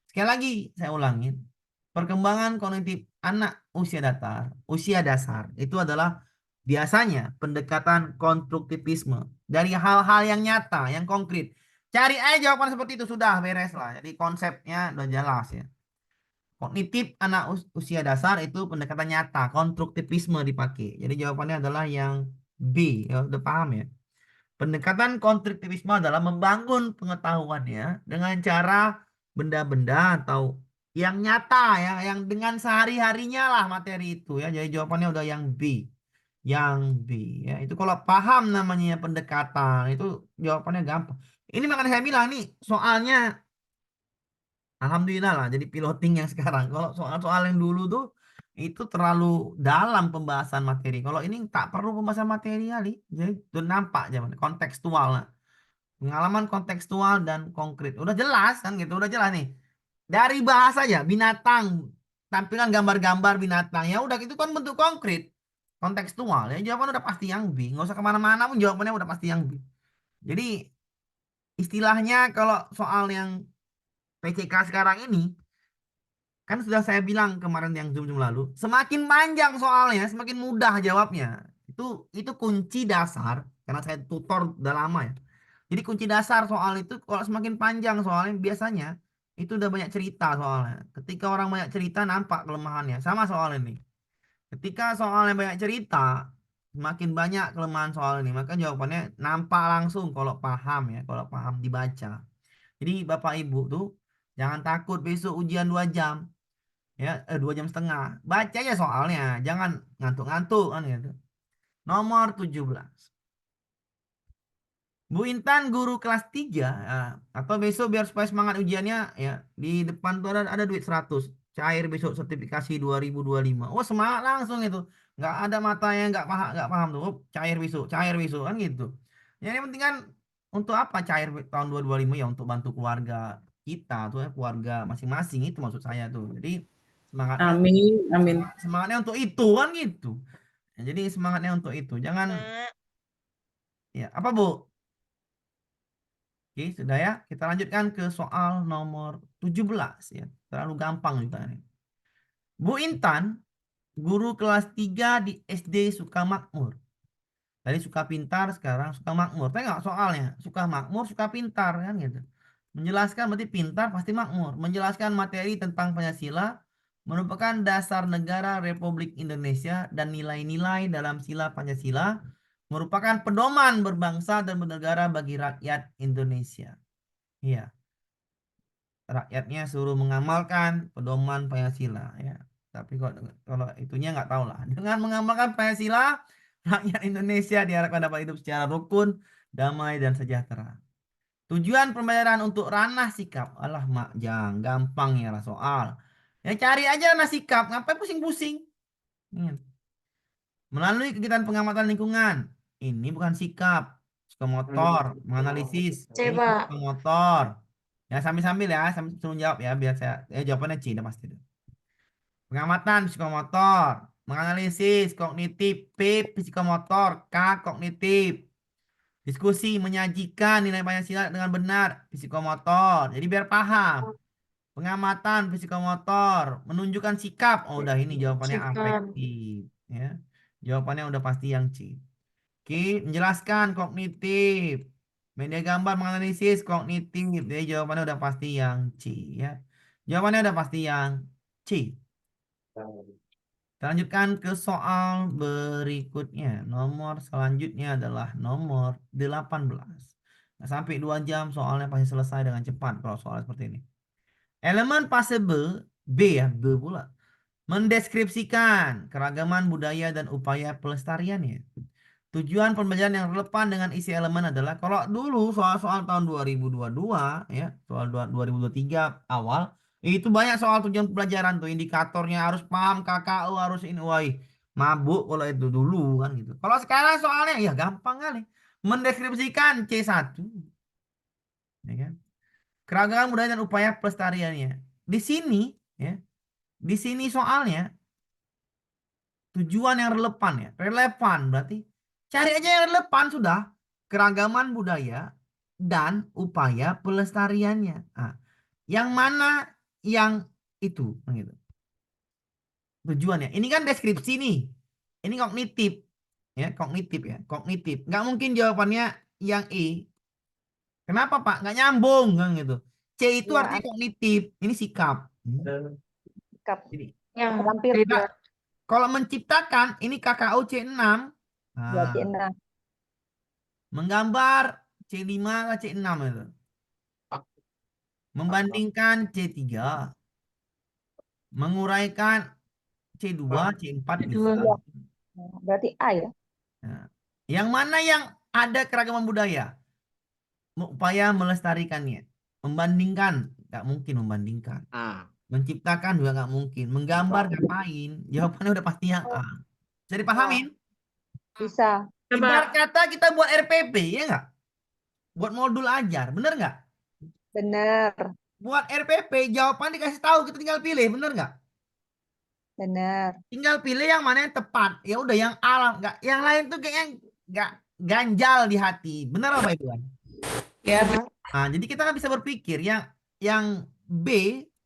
sekali lagi saya ulangin, perkembangan kognitif anak usia dasar itu adalah biasanya pendekatan konstruktivisme dari hal-hal yang nyata, yang konkret. Cari aja jawaban seperti itu sudah beres lah. Jadi konsepnya udah jelas ya. Kognitif anak usia dasar itu pendekatan nyata, konstruktivisme dipakai. Jadi jawabannya adalah yang B. Ya, udah paham ya? Pendekatan konstruktivisme adalah membangun pengetahuannya dengan cara benda-benda atau yang nyata ya, yang dengan sehari-harinya lah materi itu ya. Jadi jawabannya udah yang B. Yang B ya. Itu kalau paham namanya pendekatan, itu jawabannya gampang. Ini makanya saya bilang nih, soalnya alhamdulillah lah jadi piloting yang sekarang. Kalau soal-soal yang dulu tuh itu terlalu dalam pembahasan materi. Kalau ini tak perlu pembahasan materi kali. Jadi udah nampak zaman kontekstual lah. Pengalaman kontekstual dan konkret. Udah jelas kan gitu, udah jelas nih. Dari bahasa aja binatang tampilan gambar-gambar binatang. Ya udah itu kan bentuk konkret, kontekstual. Ya jawaban udah pasti yang B. Nggak usah kemana-mana pun jawabannya udah pasti yang B. Jadi istilahnya kalau soal yang PCK sekarang ini, kan sudah saya bilang kemarin yang Zoom lalu, semakin panjang soalnya, semakin mudah jawabnya. Itu kunci dasar, karena saya tutor udah lama ya. Jadi kunci dasar soal itu kalau semakin panjang soalnya biasanya itu udah banyak cerita soalnya. Ketika orang banyak cerita nampak kelemahannya. Sama soal ini. Ketika soalnya banyak cerita, semakin banyak kelemahan soal ini. Maka jawabannya nampak langsung kalau paham ya, kalau paham dibaca. Jadi Bapak Ibu tuh jangan takut besok ujian 2 jam ya, 2,5 jam. Baca ya soalnya, jangan ngantuk-ngantuk kan gitu. Nomor 17. Bu Intan guru kelas 3 ya, atau besok biar supaya semangat ujiannya ya, di depan tuh ada duit 100 cair besok sertifikasi 2025. Oh semangat langsung itu, nggak ada mata yang nggak paham tuh. Oh, cair besok kan gitu. Yang penting kan untuk apa cair tahun 2025 ya, untuk bantu keluarga kita tuh ya, keluarga masing-masing itu maksud saya tuh. Jadi semangatnya Amin, amin. semangatnya untuk itu kan gitu. Ya, jadi semangatnya untuk itu. Jangan Mak. ya apa Bu? Oke, sudah ya. Kita lanjutkan ke soal nomor 17 ya. Terlalu gampang juga nih. Bu Intan, guru kelas 3 di SD Sukamakmur. Tadi suka pintar, sekarang suka makmur. Tengok soalnya, suka makmur, suka pintar kan gitu. Menjelaskan berarti pintar pasti makmur. Menjelaskan materi tentang Pancasila merupakan dasar negara Republik Indonesia dan nilai-nilai dalam sila Pancasila merupakan pedoman berbangsa dan bernegara bagi rakyat Indonesia. Iya, rakyatnya suruh mengamalkan pedoman Pancasila ya. Tapi kalau itunya nggak tahu lah. Dengan mengamalkan Pancasila, rakyat Indonesia diharapkan dapat hidup secara rukun, damai dan sejahtera. Tujuan pembayaran untuk ranah sikap. Alah mak, jangan gampang ya lah soal. Ya cari aja ranah sikap, ngapain pusing-pusing? Ingat. Melalui kegiatan pengamatan lingkungan. Ini bukan sikap. Psikomotor, menganalisis. C, Ini Pak. psikomotor. Ya sambil-sambil ya, sambil suruh jawab ya biar saya jawabannya C udah pasti. Pengamatan psikomotor, menganalisis kognitif, P psikomotor, K kognitif. Diskusi menyajikan nilai Pancasila dengan benar, psikomotor. Jadi biar paham. Pengamatan psikomotor, menunjukkan sikap. Oh, udah ini jawabannya Sikap. afektif, ya. Jawabannya udah pasti yang C. Oke, menjelaskan kognitif. Media gambar menganalisis kognitif. Jadi jawabannya udah pasti yang C, ya. Jawabannya udah pasti yang C. Kita lanjutkan ke soal berikutnya. Nomor selanjutnya adalah nomor 18. Nah, sampai 2 jam soalnya pasti selesai dengan cepat kalau soal seperti ini. Elemen passable B ya, B pula. Mendeskripsikan keragaman budaya dan upaya pelestariannya. Tujuan pembelajaran yang relevan dengan isi elemen adalah kalau dulu soal-soal tahun 2022 ya, soal 2023 awal itu banyak soal tujuan pelajaran tuh indikatornya harus paham KKU harus ini woi mabuk kalau itu dulu kan gitu. Kalau sekarang soalnya ya gampang kali. Mendeskripsikan C1 ya kan. Keragaman budaya dan upaya pelestariannya. Di sini ya, di sini soalnya tujuan yang relevan ya. Relevan berarti cari aja yang relevan sudah. Keragaman budaya dan upaya pelestariannya. Nah, yang mana yang itu gitu. Tujuannya. Ini kan deskripsi nih. Ini kognitif. Ya, kognitif ya. Kognitif. Nggak mungkin jawabannya yang E. Kenapa Pak? Nggak nyambung kan gitu. C itu Ya, artinya kognitif. Ini sikap. sikap. Jadi, Yang Lampir beda. dua. kalau menciptakan ini KKU C6. Ya, Nah, C6. menggambar C5 ke C6 itu. Membandingkan C3. Menguraikan C2, C4 bisa. Kedua. Berarti A ya. Nah, yang mana yang ada keragaman budaya? Upaya melestarikannya. Membandingkan, nggak mungkin membandingkan. Menciptakan juga nggak mungkin. Menggambar ngapain? Jawabannya udah pasti yang A. Bisa dipahamin? Bisa. Ibarat Coba. kata kita buat RPP, ya nggak? Buat modul ajar, bener nggak? Benar. Buat RPP, jawaban dikasih tahu, kita tinggal pilih, bener nggak? Benar. Tinggal pilih yang mana yang tepat. Ya udah yang alam, nggak yang lain tuh kayaknya nggak ganjal di hati. Benar apa Ibu kan? Ya, Pak. Nah, jadi kita kan bisa berpikir yang B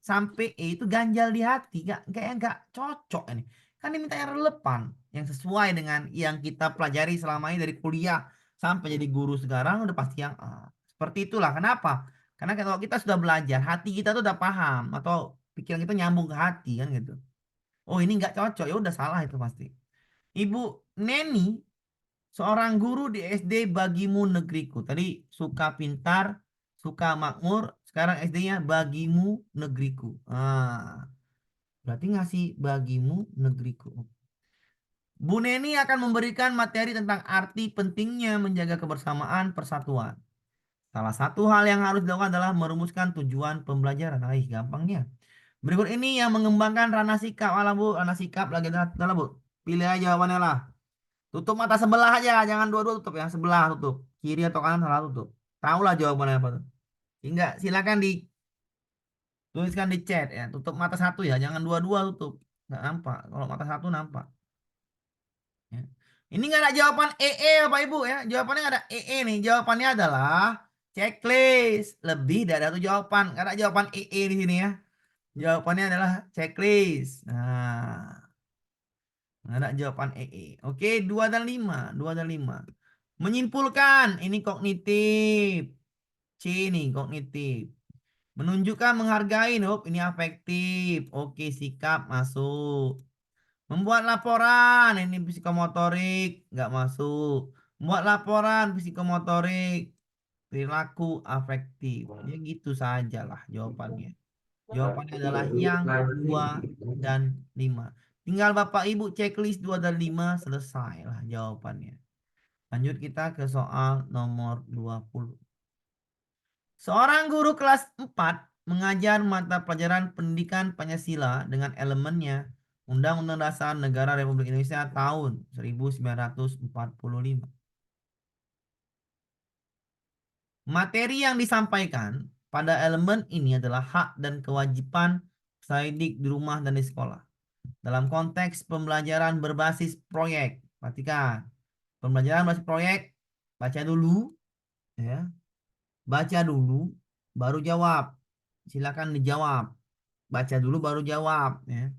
sampai E itu ganjal di hati, kayak nggak cocok ini. Kan diminta yang relevan, yang sesuai dengan yang kita pelajari selama ini dari kuliah sampai jadi guru sekarang udah pasti yang A. Seperti itulah. Kenapa? Karena kalau kita sudah belajar, hati kita tuh udah paham atau pikiran kita nyambung ke hati kan gitu. Oh ini nggak cocok, ya udah salah itu pasti. Ibu Neni, seorang guru di SD Bagimu Negeriku. Tadi suka pintar, suka makmur, sekarang SD-nya Bagimu Negeriku. Berarti ngasih Bagimu Negeriku. Bu Neni akan memberikan materi tentang arti pentingnya menjaga kebersamaan persatuan. Salah satu hal yang harus dilakukan adalah merumuskan tujuan pembelajaran. Gampangnya. Berikut ini yang mengembangkan ranah sikap. Alah Bu, ranah sikap lagi adalah Bu. Pilih aja jawabannya lah. Tutup mata sebelah aja, jangan dua-dua tutup ya, sebelah tutup. Kiri atau kanan salah tutup. Tahulah jawabannya apa tuh. Enggak, silakan dituliskan di chat ya. Tutup mata satu ya, jangan dua-dua tutup. Enggak nampak. Kalau mata satu nampak. Ya. Ini nggak ada jawaban EE Bapak Ibu ya. Jawabannya nggak ada EE nih. Jawabannya adalah checklist. Lebih dari satu jawaban. Nggak ada jawaban EE di sini ya. Jawabannya adalah checklist. Nah. Ada jawaban EE. Oke, 2 dan 5. 2 dan 5. Menyimpulkan, ini kognitif. C nih, kognitif. Menunjukkan, menghargai, nope, ini afektif. Oke, sikap masuk. Membuat laporan, ini psikomotorik, nggak masuk. Membuat laporan, psikomotorik. Perilaku afektif. Ya gitu sajalah jawabannya. Jawabannya adalah yang 2 dan 5. Tinggal Bapak Ibu checklist 2 dan 5 selesai lah jawabannya. Lanjut kita ke soal nomor 20. Seorang guru kelas 4 mengajar mata pelajaran pendidikan Pancasila dengan elemennya Undang-Undang Dasar Negara Republik Indonesia tahun 1945. Materi yang disampaikan pada elemen ini adalah hak dan kewajiban peserta didik di rumah dan di sekolah. Dalam konteks pembelajaran berbasis proyek, perhatikan. Pembelajaran berbasis proyek, baca dulu, ya. Baca dulu, baru jawab. Silakan dijawab. Baca dulu baru jawab, ya.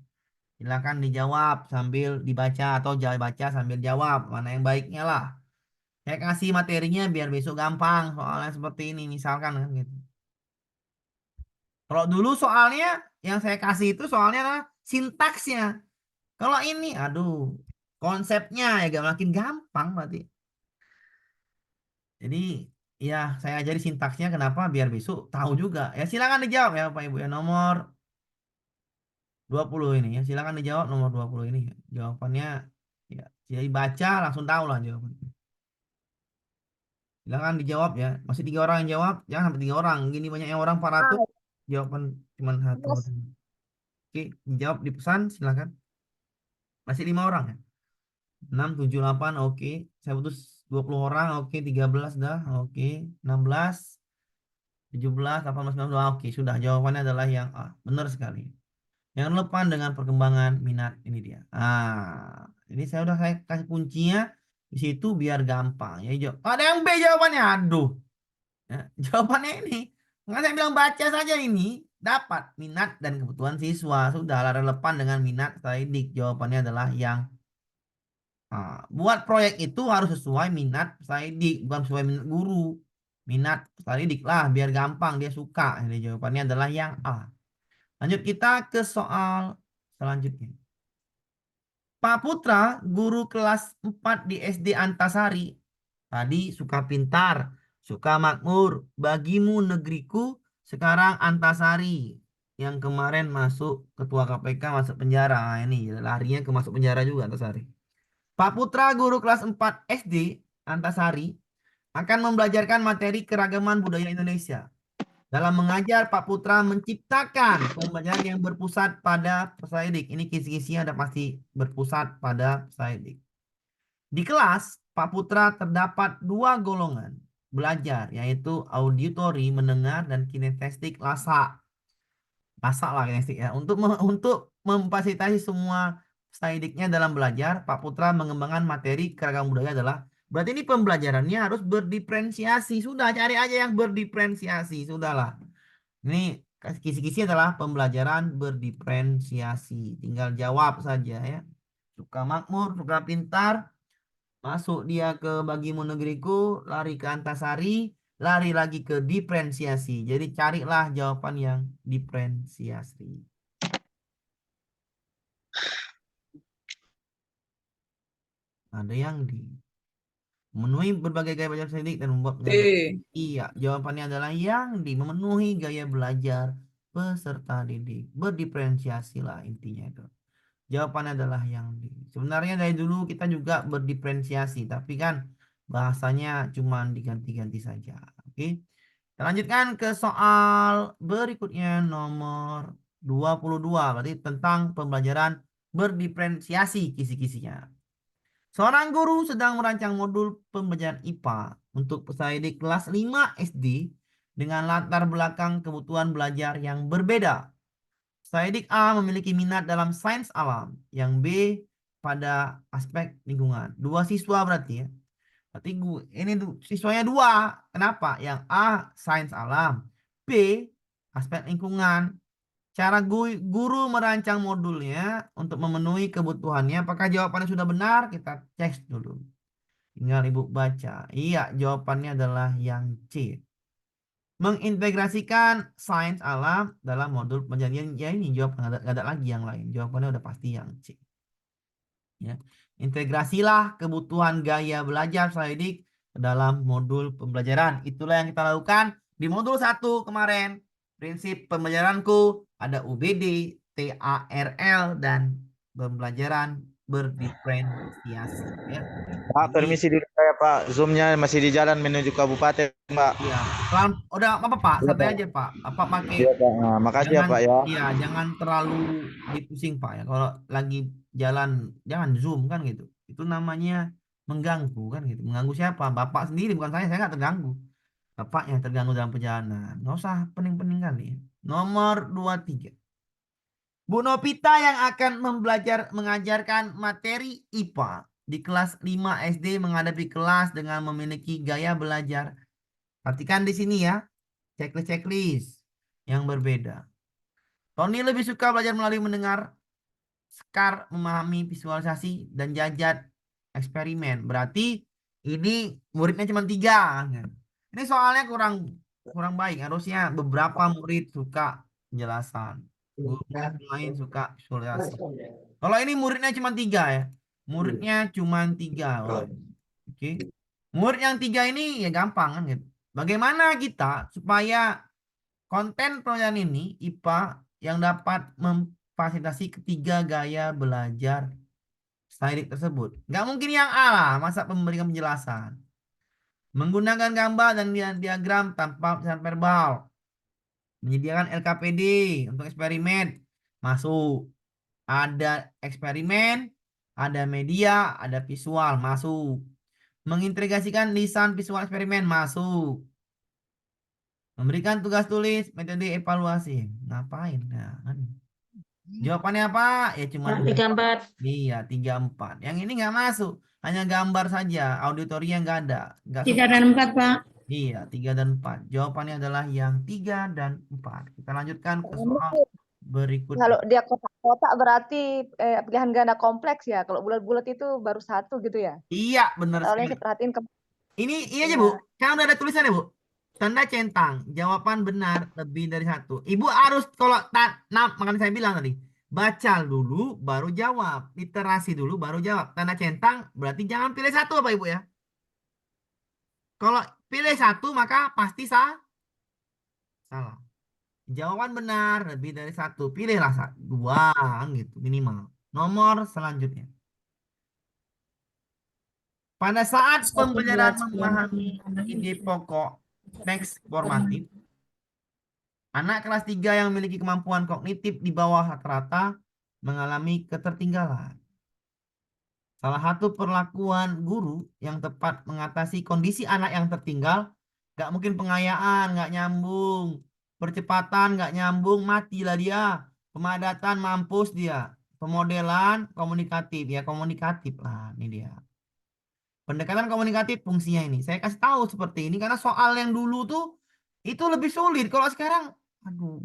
Silakan dijawab sambil dibaca atau baca sambil jawab. Mana yang baiknya lah. Saya kasih materinya biar besok gampang soalnya seperti ini misalkan kan gitu. Kalau dulu soalnya yang saya kasih itu soalnya adalah sintaksnya. Kalau ini, aduh, konsepnya ya gak makin gampang berarti. Jadi ya saya ajari sintaksnya kenapa biar besok tahu juga. Ya silakan dijawab ya Pak Ibu ya nomor 20 ini ya. Silakan dijawab nomor 20 ini. Jawabannya ya jadi baca langsung tahu lah jawabannya. Silakan dijawab ya. Masih 3 orang yang jawab, jangan sampai 3 orang. Gini banyaknya orang 400 jawaban cuma satu. Mas, Oke, dijawab di pesan silakan. Masih 5 orang ya. 6, 7, 8, oke. Saya putus 20 orang, oke. 13 dah, oke. 16, 17, 18, 19, oke. Sudah, jawabannya adalah yang A. Benar sekali. Yang relevan dengan perkembangan minat ini dia. Ini saya kasih kuncinya di situ biar gampang. Ya, ada yang B jawabannya. Aduh. Ya, jawabannya ini. Nggak saya bilang baca saja ini. Dapat minat dan kebutuhan siswa. Sudahlah relevan dengan minat saya dik. Jawabannya adalah yang buat proyek itu harus sesuai minat saya dik, bukan sesuai minat guru. Minat saya dik lah, biar gampang dia suka. Jadi jawabannya adalah yang A. Lanjut kita ke soal selanjutnya. Pak Putra, guru kelas 4 di SD Antasari. Tadi suka pintar, suka makmur. Bagimu negeriku, sekarang Antasari. Yang kemarin masuk ketua KPK masuk penjara. Ini larinya ke masuk penjara juga Antasari. Pak Putra, guru kelas 4 SD Antasari, akan membelajarkan materi keragaman budaya Indonesia. Dalam mengajar, Pak Putra menciptakan pembelajaran yang berpusat pada peserta didik. Ini kisi-kisinya ada pasti berpusat pada peserta didik. Di kelas, Pak Putra terdapat 2 golongan belajar, yaitu auditori, mendengar, dan kinestetik, lasa. Masak lah Kinestik ya. Untuk memfasilitasi semua peserta didiknya dalam belajar, Pak Putra mengembangkan materi keragaman budaya adalah berarti ini pembelajarannya harus berdiferensiasi. Sudah cari aja yang berdiferensiasi, sudahlah. Ini kisi-kisi adalah pembelajaran berdiferensiasi. Tinggal jawab saja ya. Suka makmur, suka pintar, masuk dia ke Bagimu Negeriku, lari ke Antasari, lari lagi ke diferensiasi. Jadi carilah jawaban yang diferensiasi. Ada yang di memenuhi berbagai gaya belajar didik dan membuat menjadi. Iya, jawabannya adalah yang di memenuhi gaya belajar peserta didik. Berdiferensiasi lah intinya itu. Jawabannya adalah yang di. Sebenarnya dari dulu kita juga berdiferensiasi, tapi kan bahasanya cuma diganti-ganti saja. Oke. Kita lanjutkan ke soal berikutnya nomor 22. Berarti tentang pembelajaran berdiferensiasi kisi-kisinya. Seorang guru sedang merancang modul pembelajaran IPA untuk peserta didik kelas 5 SD dengan latar belakang kebutuhan belajar yang berbeda. Peserta A memiliki minat dalam sains alam, yang B pada aspek lingkungan. Dua siswa berarti ya. Berarti ini siswanya dua. Kenapa? Yang A sains alam, B aspek lingkungan. Cara guru merancang modulnya untuk memenuhi kebutuhannya. Apakah jawabannya sudah benar? Kita cek dulu. Tinggal Ibu baca. Iya, jawabannya adalah yang C. Mengintegrasikan sains alam dalam modul pembelajaran. Ya ini jawab nggak ada lagi yang lain. Jawabannya udah pasti yang C. Ya. Integrasilah kebutuhan gaya belajar didik ke dalam modul pembelajaran. Itulah yang kita lakukan di modul 1 kemarin. Prinsip pembelajaranku ada UBD, TARL, dan pembelajaran berdiferensiasi. Ya. Pak, Jadi, permisi dulu saya Pak. Zoom-nya masih di jalan menuju kabupaten, Pak. iya, pelan, udah apa Pak? Iya, Santai Pak. aja Pak. Apa pakai Iya, Pak. Nah, makasih ya, jangan, Pak ya. iya, jangan terlalu dipusing Pak ya. Kalau lagi jalan, jangan zoom kan gitu. Itu namanya mengganggu kan gitu. Mengganggu siapa? Bapak sendiri, bukan saya nggak terganggu. Bapaknya terganggu dalam perjalanan. Nggak usah pening-pening kali ya. Nomor 23. Bu Novita yang akan mengajarkan materi IPA di kelas 5 SD menghadapi kelas dengan memiliki gaya belajar. Perhatikan di sini ya, checklist yang berbeda. Tony lebih suka belajar melalui mendengar, Sekar memahami visualisasi, dan Jajat eksperimen. Berarti ini muridnya cuma 3. Ini soalnya kurang kurang baik. Harusnya beberapa murid suka penjelasan. Murid lain suka visualisasi. Kalau ini muridnya cuma 3 ya. Muridnya cuma 3. Oke. Murid yang 3 ini ya gampang kan gitu. Bagaimana kita supaya konten pelajaran ini IPA yang dapat memfasilitasi ketiga gaya belajar style tersebut. Nggak mungkin yang A lah, masa memberikan penjelasan. Menggunakan gambar dan diagram tanpa pesan verbal. Menyediakan LKPD untuk eksperimen. Masuk. Ada eksperimen, ada media, ada visual. Masuk. Mengintegrasikan lisan visual eksperimen. Masuk. Memberikan tugas tulis, metode evaluasi. Ngapain? Nah, kan. Jawabannya apa? Ya cuma Tiga empat. iya 34. Yang ini nggak masuk. Hanya gambar saja. Auditorinya nggak ada. Nggak 3 suka. dan 4, Pak. Iya 3 dan 4. Jawabannya adalah yang 3 dan 4. Kita lanjutkan ke Ini soal berikutnya. kalau dia kotak-kotak berarti pilihan ganda kompleks ya. Kalau bulat-bulat itu baru satu gitu ya. Iya benar Soalnya sekali. saya perhatiin Ini aja Bu. ya. Kan udah ada tulisannya Bu. Tanda centang. Jawaban benar lebih dari 1. Ibu harus kalau makanya saya bilang tadi. Baca dulu baru jawab. Literasi dulu baru jawab. Tanda centang berarti jangan pilih satu apa Ibu ya. Kalau pilih satu maka pasti salah. Jawaban benar lebih dari 1. Pilihlah 2 gitu minimal. Nomor selanjutnya. Pada saat 1 pembelajaran 2 memahami 9. ide pokok teks formatif, anak kelas 3 yang memiliki kemampuan kognitif di bawah rata-rata mengalami ketertinggalan. Salah satu perlakuan guru yang tepat mengatasi kondisi anak yang tertinggal, gak mungkin pengayaan, gak nyambung. percepatan nggak nyambung, matilah dia. Pemadatan, mampus dia. Pemodelan, komunikatif. Ya komunikatif lah, ini dia. Pendekatan komunikatif fungsinya ini. Saya kasih tahu seperti ini karena soal yang dulu tuh itu lebih sulit. Kalau sekarang, aduh,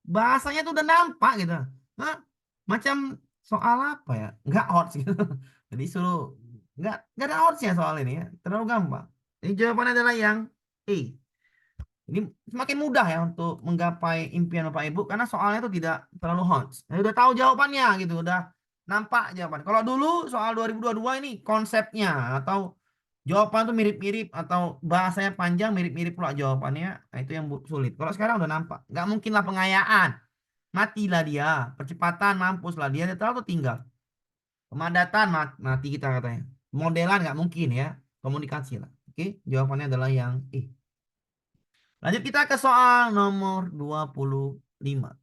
bahasanya tuh udah nampak gitu. Hah? Macam soal apa ya? Nggak odds gitu. Jadi suruh nggak ada oddsnya soal ini ya. Terlalu gampang. Jadi jawabannya adalah yang E. Ini semakin mudah ya untuk menggapai impian Bapak Ibu karena soalnya itu tidak terlalu odds. Nah, udah tahu jawabannya gitu, udah nampak jawaban. Kalau dulu soal 2022 ini konsepnya atau jawaban tuh mirip-mirip atau bahasanya panjang mirip-mirip pula jawabannya. Nah, itu yang sulit. Kalau sekarang udah nampak. Nggak mungkin lah pengayaan. Matilah dia. Percepatan mampuslah dia. Dia terlalu tinggal. Pemadatan mati kita katanya. Modelan nggak mungkin ya. Komunikasi lah. Oke, jawabannya adalah yang E. Lanjut kita ke soal nomor 25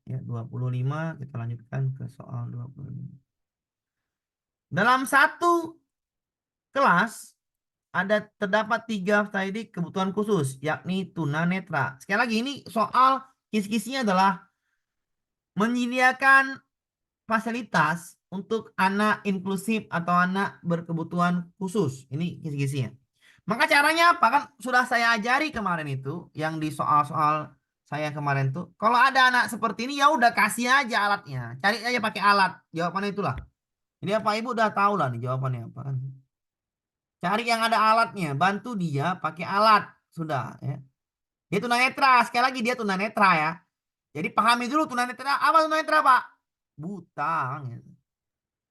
ya. 25 kita lanjutkan ke soal 25. Dalam satu kelas terdapat 3 tadi kebutuhan khusus, yakni tunanetra. Sekali lagi ini soal kis-kisnya adalah menyediakan fasilitas untuk anak inklusif atau anak berkebutuhan khusus. Ini kis-kisnya. Maka caranya apa? Kan sudah saya ajari kemarin itu, yang di soal-soal saya kemarin tuh. Kalau ada anak seperti ini ya udah kasih aja alatnya. Cari aja pakai alat. Jawabannya itulah. Ini Bapak Ibu udah tahu lah nih jawabannya apa kan. Cari yang ada alatnya, bantu dia pakai alat. Sudah ya. Dia tunanetra, sekali lagi dia tunanetra ya. Jadi pahami dulu tunanetra, apa tunanetra Pak? Buta gitu.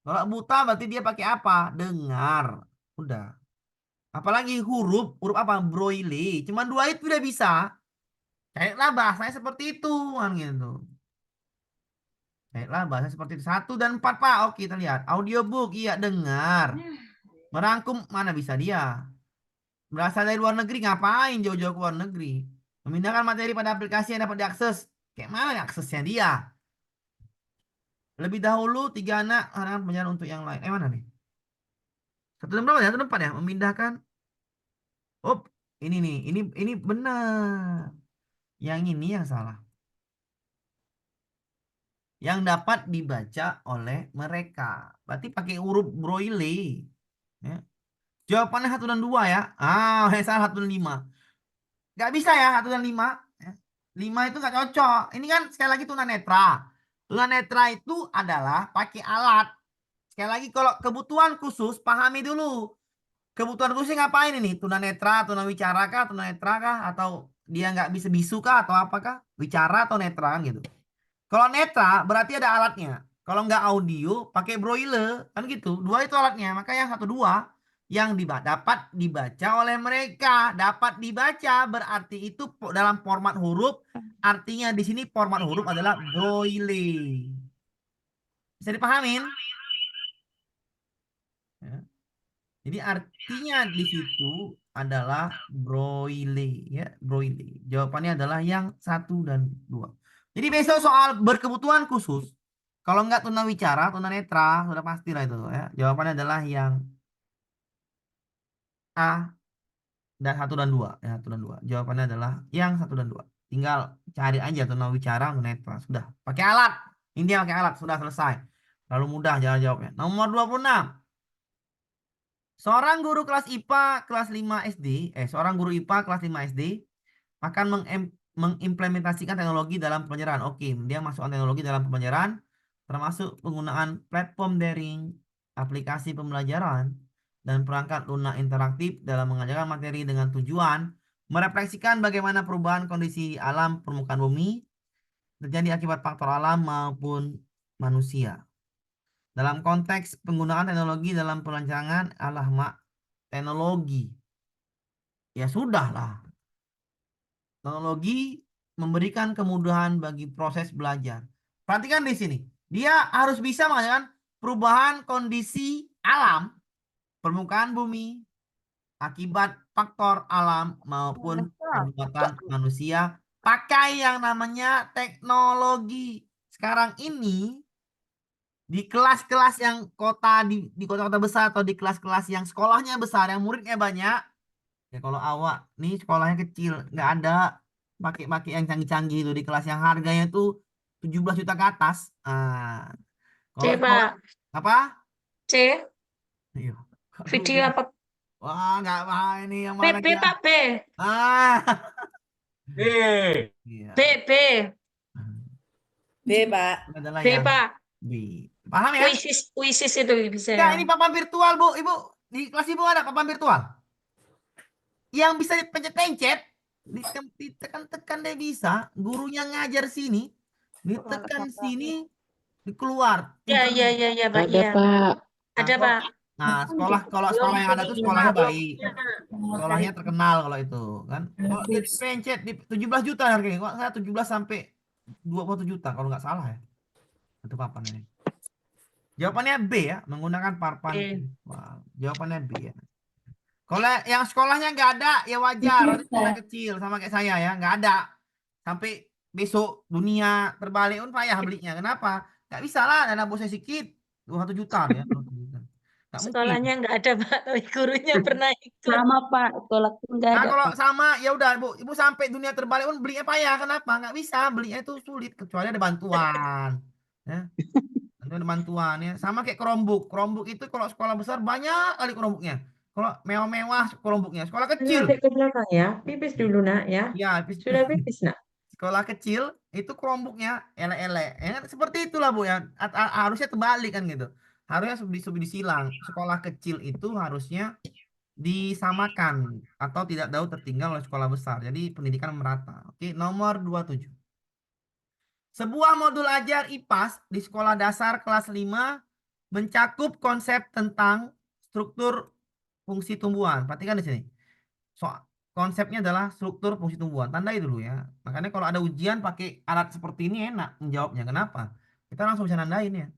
Kalau buta berarti dia pakai apa? Dengar. Udah. Apalagi huruf apa? Braille. Cuman 2 itu udah bisa. Carilah bahasanya seperti itu kan gitu. Carilah bahasa seperti itu. 1 dan 4 Pak. Oke, kita lihat. Audiobook, iya dengar. Merangkum mana bisa dia? Berasal dari luar negeri, ngapain jauh-jauh ke luar negeri? Memindahkan materi pada aplikasi yang dapat diakses. Kayak mana aksesnya dia? Lebih dahulu 3 anak penjara untuk yang lain. Mana nih? 1 dan berapa ya? 1 dan 4 ya? Memindahkan. Oh, ini nih. Ini benar. Yang ini yang salah. Yang dapat dibaca oleh mereka. Berarti pakai huruf Braille. Ya. Jawabannya 1 dan 2 ya. Ah, salah 1 dan 5. Nggak bisa ya 1 dan 5. 5 itu nggak cocok. Ini kan sekali lagi tunanetra. Tunanetra itu adalah pakai alat. Sekali lagi kalau kebutuhan khusus, pahami dulu. Kebutuhan khususnya ngapain ini? Tunanetra, tunawicara kah, tunanetra kah? Atau dia nggak bisa bisu kah? Atau apakah? Wicara atau netra kan gitu. Kalau netra berarti ada alatnya. Kalau nggak audio, pakai broiler. Kan gitu. 2 itu alatnya. Maka yang 1, 2 yang dapat dibaca oleh mereka. Dapat dibaca berarti itu dalam format huruf. Artinya di sini format huruf adalah Braille. Bisa dipahamin? Ya. Jadi artinya di situ adalah Braille ya, Braille. Jawabannya adalah yang 1 dan 2. Jadi besok soal berkebutuhan khusus. Kalau nggak tunawicara, tunanetra, sudah pasti lah itu ya. Jawabannya adalah yang A dan 1 dan 2 ya, 1 dan 2. Jawabannya adalah yang 1 dan 2. Tinggal cari aja tunawicara, tunanetra, sudah. Pakai alat. Ini dia pakai alat, sudah selesai. Lalu mudah jalan jawabnya. Nomor 26. Seorang guru kelas IPA kelas 5 SD, seorang guru IPA kelas 5 SD akan mengimplementasikan teknologi dalam pembelajaran. Oke, dia masukkan teknologi dalam pembelajaran, termasuk penggunaan platform daring, aplikasi pembelajaran, dan perangkat lunak interaktif dalam mengajarkan materi dengan tujuan merefleksikan bagaimana perubahan kondisi alam permukaan bumi terjadi akibat faktor alam maupun manusia. Dalam konteks penggunaan teknologi dalam perancangan teknologi. Ya sudahlah. Teknologi memberikan kemudahan bagi proses belajar. Perhatikan di sini. Dia harus bisa mengajarkan perubahan kondisi alam, permukaan bumi, akibat faktor alam maupun perbuatan manusia pakai yang namanya teknologi. Sekarang ini di kelas-kelas yang di kota-kota besar atau di kelas-kelas yang sekolahnya besar yang muridnya banyak ya, kalau awak nih sekolahnya kecil nggak ada pakai yang canggih-canggih itu di kelas yang harganya tuh 17 juta ke atas. C, Kalau sekolah Pak. apa? C. Iya. Video apa? Wah, nggak mau ini yang B, mana B, dia? Pak. B. Ah, iya. B, B. B, Pak. Ini adalah B, yang Pak. B. Paham ya? Wisis itu bisa Enggak, ya. ini papan virtual, Bu. Ibu, di kelas Ibu ada papan virtual. Yang bisa dipencet-pencet, ditekan-tekan dia bisa. Gurunya ngajar sini, ditekan sini, dikeluar. Ya, ya, ya, ya, Pak. Ada Ya. Pak. Ada, Pak. Nah, kalau sekolah yang ada tuh sekolahnya baik. Sekolahnya terkenal kalau itu, kan. Kalau dia dipencet di 17 juta harganya. Kok saya 17 sampai 20 juta kalau nggak salah ya. Itu papan ini. Jawabannya B ya, menggunakan papan B. virtual. Jawabannya B ya. Kalau yang sekolahnya nggak ada, ya wajar. Nanti kita kecil sama kayak saya ya, nggak ada. Sampai besok dunia terbalik pun payah belinya. Kenapa? Nggak bisa lah, dana bosnya sedikit. 21 juta ya. 21 juta. Nggak mungkin. Sekolahnya nggak ada, Pak. Tapi gurunya pernah ikut. Sama Pak, sekolahku nggak Nah, ada kalau Pak. sama, ya udah, Ibu sampai dunia terbalik pun belinya payah. Kenapa? Nggak bisa, belinya itu sulit. Kecuali ada bantuan. Ya. Ada bantuan ya. Sama kayak Chromebook. Chromebook itu kalau sekolah besar banyak kali Chromebooknya. Kalau mewah-mewah Chromebooknya. Sekolah kecil. Adik ke belakang ya. Pipis dulu, Nak, ya. Ya, Sudah pipis, Nak. sekolah kecil itu Chromebooknya elek-elek. Ya, kan? Seperti itulah Bu ya. Harusnya terbalik kan gitu. Harusnya disilang. Sekolah kecil itu harusnya disamakan atau tidak jauh tertinggal oleh sekolah besar. Jadi pendidikan merata. Oke, nomor 27. Sebuah modul ajar IPAS di sekolah dasar kelas 5 mencakup konsep tentang struktur fungsi tumbuhan. Perhatikan di sini. Konsepnya adalah struktur fungsi tumbuhan. Tandai dulu ya. Makanya kalau ada ujian pakai alat seperti ini enak menjawabnya. Kenapa? Kita langsung bisa nandain ya.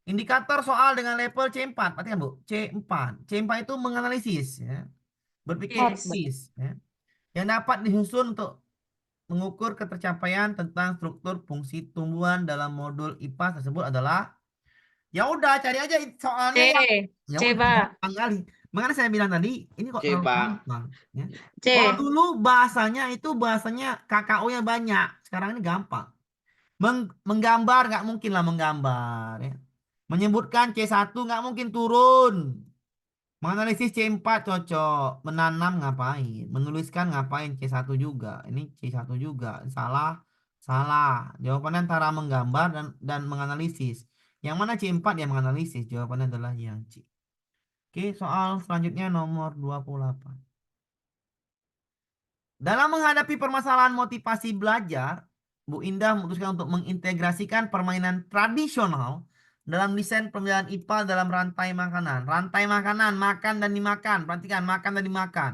Indikator soal dengan level C4. Perhatikan Bu. C4. C4 itu menganalisis ya. Berpikir Yes. kritis ya. Yang dapat disusun untuk mengukur ketercapaian tentang struktur fungsi tumbuhan dalam modul IPAS tersebut adalah ya udah cari aja soalnya C. ya C, udah Pak. gampang kali. Makanya saya bilang tadi ini kok C, terlalu Pak. gampang ya. C. Kalau dulu bahasanya KKO-nya banyak, sekarang ini gampang. Menggambar nggak mungkin lah menggambar ya. Menyebutkan C1 nggak mungkin turun. Menganalisis C4 cocok. Menanam ngapain? Menuliskan ngapain? C1 juga. Ini C1 juga. Salah. Salah. Jawabannya antara menggambar dan menganalisis. Yang mana C4 yang menganalisis? Jawabannya adalah yang C. Oke, soal selanjutnya nomor 28. Dalam menghadapi permasalahan motivasi belajar, Bu Indah memutuskan untuk mengintegrasikan permainan tradisional dalam desain pembelajaran IPA dalam rantai makanan. Rantai makanan, makan dan dimakan. Perhatikan, makan dan dimakan.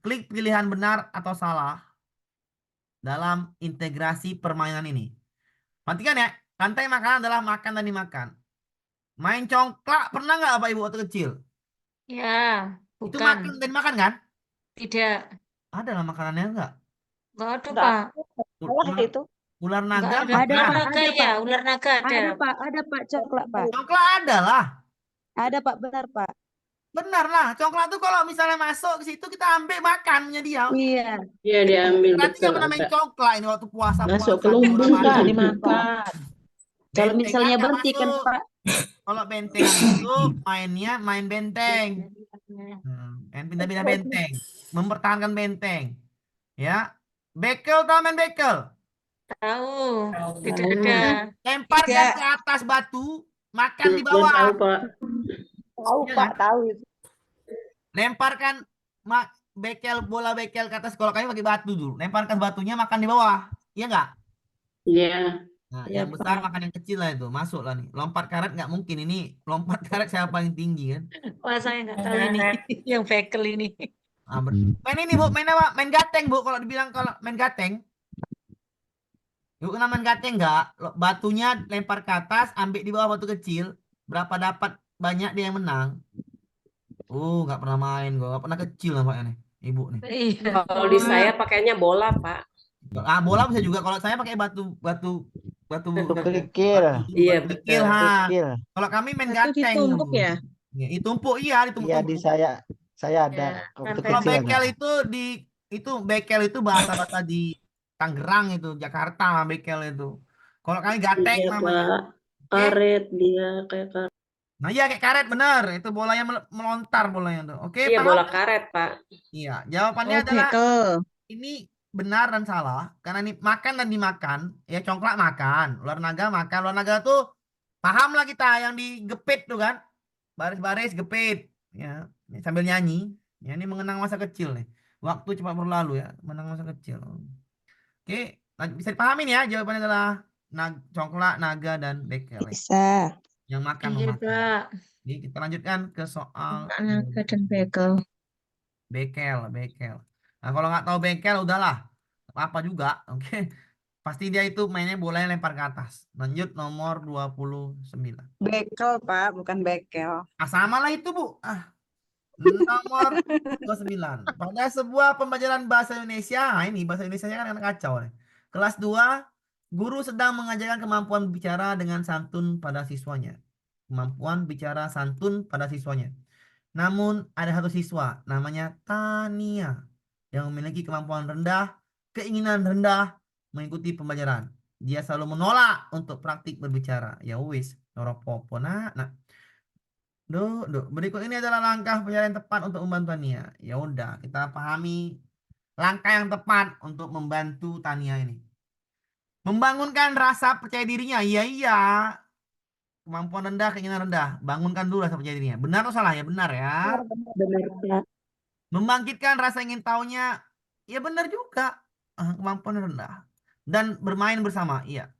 Klik pilihan benar atau salah dalam integrasi permainan ini. Perhatikan ya, rantai makanan adalah makan dan dimakan. Main congklak pernah nggak Bapak Ibu waktu kecil? Ya, Itu bukan. makan dan dimakan kan? Tidak. Ada lah makanannya enggak? Nggak ada, Enggak. Pak. Salah itu. Ular Nggak naga ada. Ada, Ular Pak. naga Ada, ya, Pak. ular naga ada. Ada Pak, coklat Pak. Congklak ada lah. Ada Pak, benar Pak. Benar lah. Congklak tuh kalau misalnya masuk ke situ kita ambil makannya dia. Iya. Iya, diambil Berarti betul. nggak pernah main Ada. congklak ini waktu puasa. Masuk ke puasa, lumbung, Ramadan. Pak. Dimakan. Kalau Benteng misalnya nggak berhenti kan masuk. Pak. Kalau benteng itu mainnya main benteng. Main pindah-pindah benteng. Mempertahankan benteng. Ya. Bekel tau main bekel. Tahu. Tidak ada. Lemparkan ke atas batu. Makan di Belum tahu, bawah. Pak. Tahu Iya Pak, tahu itu. Lemparkan bola bekel ke atas. Kalau kami pakai batu dulu. Lemparkan batunya makan di bawah. Iya nggak? Iya. Nah, Iya, yang besar Pak. makan yang kecil lah itu. Masuk lah nih. Lompat karet nggak mungkin. Ini lompat karet siapa paling tinggi kan? Wah, saya nggak tahu ini. Yang bekel ini. Main ini Bu. Main apa? Main gateng Bu. Kalau dibilang kalau main gateng. Yuk kenal main gateng nggak? Batunya lempar ke atas. Ambil di bawah batu kecil. Berapa dapat banyak dia yang menang. Nggak pernah main. Gue nggak pernah kecil nampaknya nih. Ibu nih. Iya. Kalau di saya pakainya bola, Pak. Bola bisa juga. Kalau saya pakai batu Kerikil. Iya, kerikil, betul. ha. Kerikil. Kalau kami main Itu gateng. ditumpuk ya? Ya, ditumpuk iya, Iya, ditumpuk. di saya ada Ya, waktu rantai Kalau kecil bekel ada. itu bekel itu bahasa di Tangerang itu, Jakarta bekel itu. Kalau kami gatek Iya, namanya. Pak. Oke? Karet dia kayak karet. Nah iya kayak karet bener. Itu bolanya melontar bolanya tuh. Oke, Iya, paham? bola karet, Pak. Iya, jawabannya Oh, adalah bekel. ini benar dan salah karena ini makan dan dimakan. Ya congklak makan, ular naga makan. Ular naga tuh paham lah kita yang digepit tuh kan. Baris-baris gepit ya, ini sambil nyanyi. Ya ini mengenang masa kecil nih. Waktu cepat berlalu ya, mengenang masa kecil. Oke, bisa dipahamin ya jawabannya adalah congklak, naga dan bekel ya. Bisa. Yang makan Iya, memakan. Pak. Jadi kita lanjutkan ke soal Naga dan bekel. bekel. Nah, kalau nggak tahu bekel udahlah. Apa juga, oke. Pasti dia itu mainnya bolanya lempar ke atas. Lanjut nomor 29. Bekel, Pak, bukan bekel. Ah, sama lah itu, Bu. Nomor 29. Pada sebuah pembelajaran bahasa Indonesia, nah ini bahasa Indonesia kan kacau nih. Kelas 2, guru sedang mengajarkan kemampuan bicara dengan santun pada siswanya. Kemampuan bicara santun pada siswanya. Namun ada satu siswa namanya Tania yang memiliki kemampuan rendah, keinginan rendah mengikuti pembelajaran. Dia selalu menolak untuk praktik berbicara. Ya wis, noropopo nak. Berikut ini adalah langkah pencarian tepat untuk membantu Tania. Ya udah, kita pahami langkah yang tepat untuk membantu Tania ini. Membangunkan rasa percaya dirinya. Iya, iya. Kemampuan rendah, keinginan rendah. Bangunkan dulu rasa percaya dirinya. Benar atau salah ya? Benar ya. Benar, Pak. Membangkitkan rasa ingin tahunya. Ya benar juga. Kemampuan rendah. Dan bermain bersama. Iya.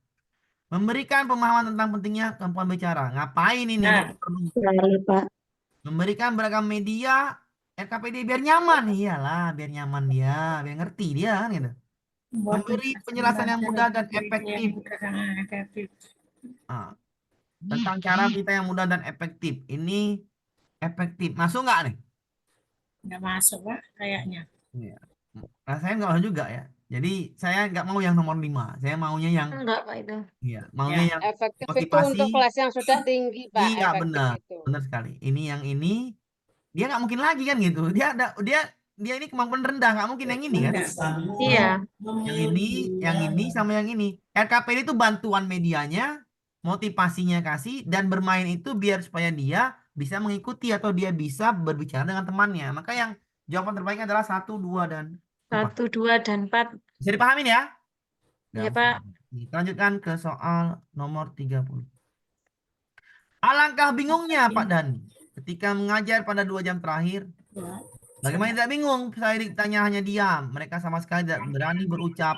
Memberikan pemahaman tentang pentingnya kemampuan bicara. Ngapain ini? Nah. Sekali, Pak. Memberikan beragam media RKPD biar nyaman. Iyalah, biar nyaman dia, biar ngerti dia kan gitu. Memberi penjelasan yang mudah dan efektif. Tentang cara kita yang mudah dan efektif. Ini efektif. Masuk nggak nih? Nggak masuk, Pak, kayaknya. Iya. Nah, saya nggak mau juga ya. Jadi saya nggak mau yang nomor 5. Saya maunya yang Enggak, Pak, itu. iya, maunya yang Efektif itu motivasi. untuk kelas yang sudah tinggi, Pak. Iya, Efektif benar. itu. Benar sekali. Ini yang ini dia nggak mungkin lagi kan gitu. Dia ini kemampuan rendah, nggak mungkin yang ini kan. Iya. Yang ini sama yang ini. RKPD itu bantuan medianya, motivasinya kasih, dan bermain itu biar supaya dia bisa mengikuti atau dia bisa berbicara dengan temannya. Maka yang jawaban terbaiknya adalah 1, 2, dan 4. 1, 2, dan 4. Bisa dipahamin ya? Iya, Pak. Kita lanjutkan ke soal nomor 30. Alangkah bingungnya Pak Dani ketika mengajar pada 2 jam terakhir. Bagaimana tidak bingung? Saya ditanya hanya diam. Mereka sama sekali tidak berani berucap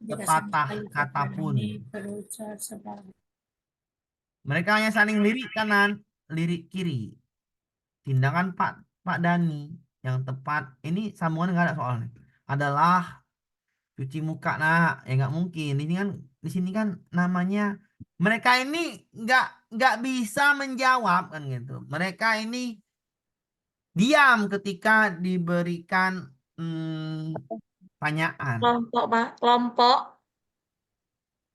sepatah kata pun. Mereka hanya saling lirik kanan, lirik kiri. Tindakan Pak Dani yang tepat, ini sambungan nggak ada soalnya, adalah cuci muka. Nah, ya nggak mungkin. Ini kan di sini kan namanya mereka ini nggak bisa menjawab kan gitu. Mereka ini diam ketika diberikan tanyaan. Kelompok, Pak. Kelompok.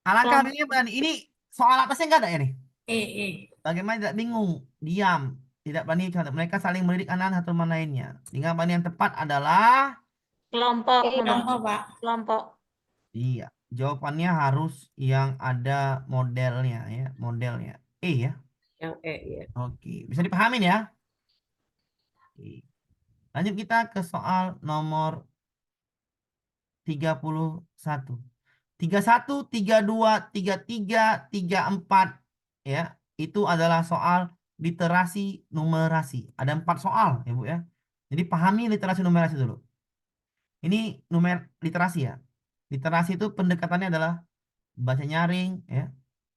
Alangkah bingungnya ini soal atasnya nggak ada ya nih? Eh. Bagaimana tidak bingung? Diam. Tidak berani contoh. Mereka saling melirik kanan satu sama lainnya. Tinggal yang tepat adalah Kelompok. Kelompok, Pak. Kelompok. iya. Jawabannya harus yang ada modelnya ya. Modelnya. Ya. Yang ya. Oke. Bisa dipahamin ya? Oke. Lanjut kita ke soal nomor 31. 31, 32, 33, 34 ya. Itu adalah soal literasi numerasi. Ada 4 soal ya Bu ya. Jadi pahami literasi numerasi dulu. Ini literasi ya. Literasi itu pendekatannya adalah baca nyaring ya.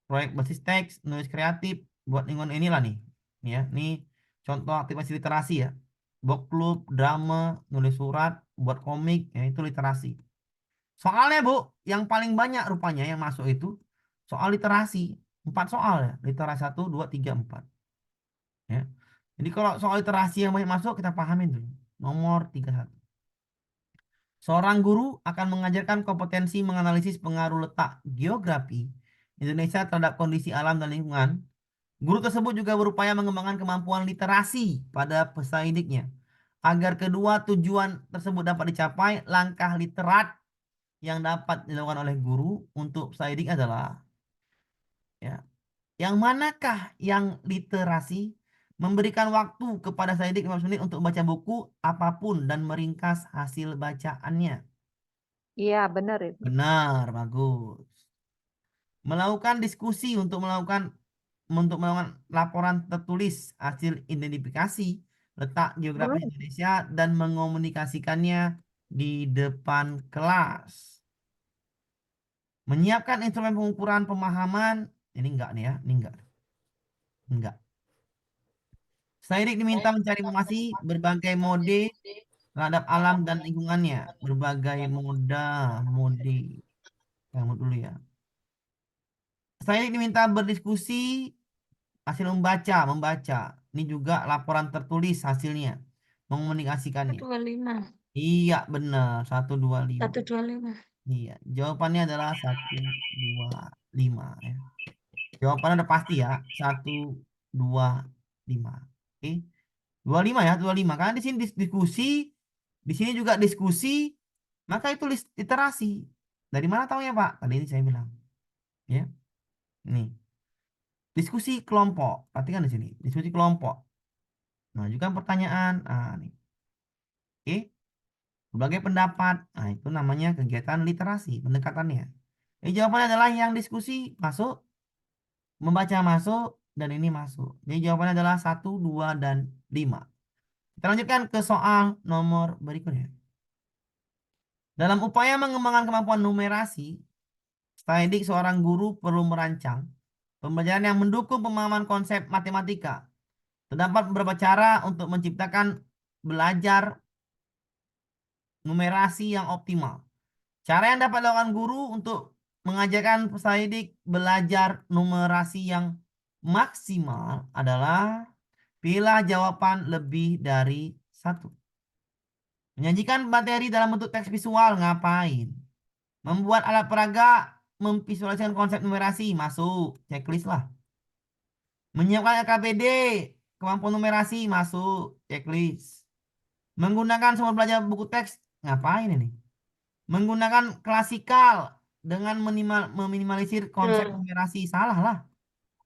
Proyek basis teks, nulis kreatif, buat lingkungan inilah nih. Ya, ini contoh aktivasi literasi ya. Book club, drama, nulis surat, buat komik, ya itu literasi. Soalnya Bu, yang paling banyak rupanya yang masuk itu soal literasi. 4 soal ya. Literasi 1, 2, 3, 4. Ya. Jadi kalau soal literasi yang banyak masuk kita pahamin dulu. Nomor 31. Seorang guru akan mengajarkan kompetensi menganalisis pengaruh letak geografi Indonesia terhadap kondisi alam dan lingkungan. Guru tersebut juga berupaya mengembangkan kemampuan literasi pada peserta didiknya. Agar kedua tujuan tersebut dapat dicapai, langkah literat yang dapat dilakukan oleh guru untuk peserta didik adalah ya, yang manakah yang literasi memberikan waktu kepada peserta didik 15 menit untuk membaca buku apapun dan meringkas hasil bacaannya. Iya, benar itu. Benar, bagus. Melakukan diskusi untuk melakukan laporan tertulis hasil identifikasi letak geografis Indonesia dan mengomunikasikannya di depan kelas. Menyiapkan instrumen pengukuran pemahaman. Ini enggak nih ya, ini enggak. Enggak. Saidik diminta mencari informasi berbagai mode terhadap alam dan lingkungannya. Berbagai mode. Kamu dulu ya. Saidik diminta berdiskusi hasil membaca. Ini juga laporan tertulis hasilnya. Mengomunikasikannya. 125. Iya, benar. 125. 125. Iya, jawabannya adalah 125 ya. Jawabannya udah pasti ya, 125. Oke. 25 ya, 25. Karena di sini diskusi, di sini juga diskusi, maka itu literasi. Dari mana tahu ya, Pak? Tadi ini saya bilang. Ya. Nih. Diskusi kelompok. Perhatikan di sini, diskusi kelompok. Nah, juga pertanyaan. Nih. Oke. Berbagai pendapat. Nah, itu namanya kegiatan literasi, pendekatannya. Jawabannya adalah yang diskusi masuk, membaca masuk, dan ini masuk. Jadi jawabannya adalah 1, 2, dan 5. Kita lanjutkan ke soal nomor berikutnya. Dalam upaya mengembangkan kemampuan numerasi, Saidik seorang guru perlu merancang pembelajaran yang mendukung pemahaman konsep matematika. Terdapat beberapa cara untuk menciptakan belajar numerasi yang optimal. Cara yang dapat dilakukan guru untuk mengajarkan peserta didik belajar numerasi yang maksimal adalah pilih jawaban lebih dari satu. Menyajikan materi dalam bentuk teks visual, ngapain? Membuat alat peraga memvisualisasikan konsep numerasi, masuk, checklist lah. Menyiapkan LKPD, kemampuan numerasi, masuk, checklist. Menggunakan sumber belajar buku teks, ngapain ini? Menggunakan klasikal dengan meminimalisir konsep numerasi, salah lah.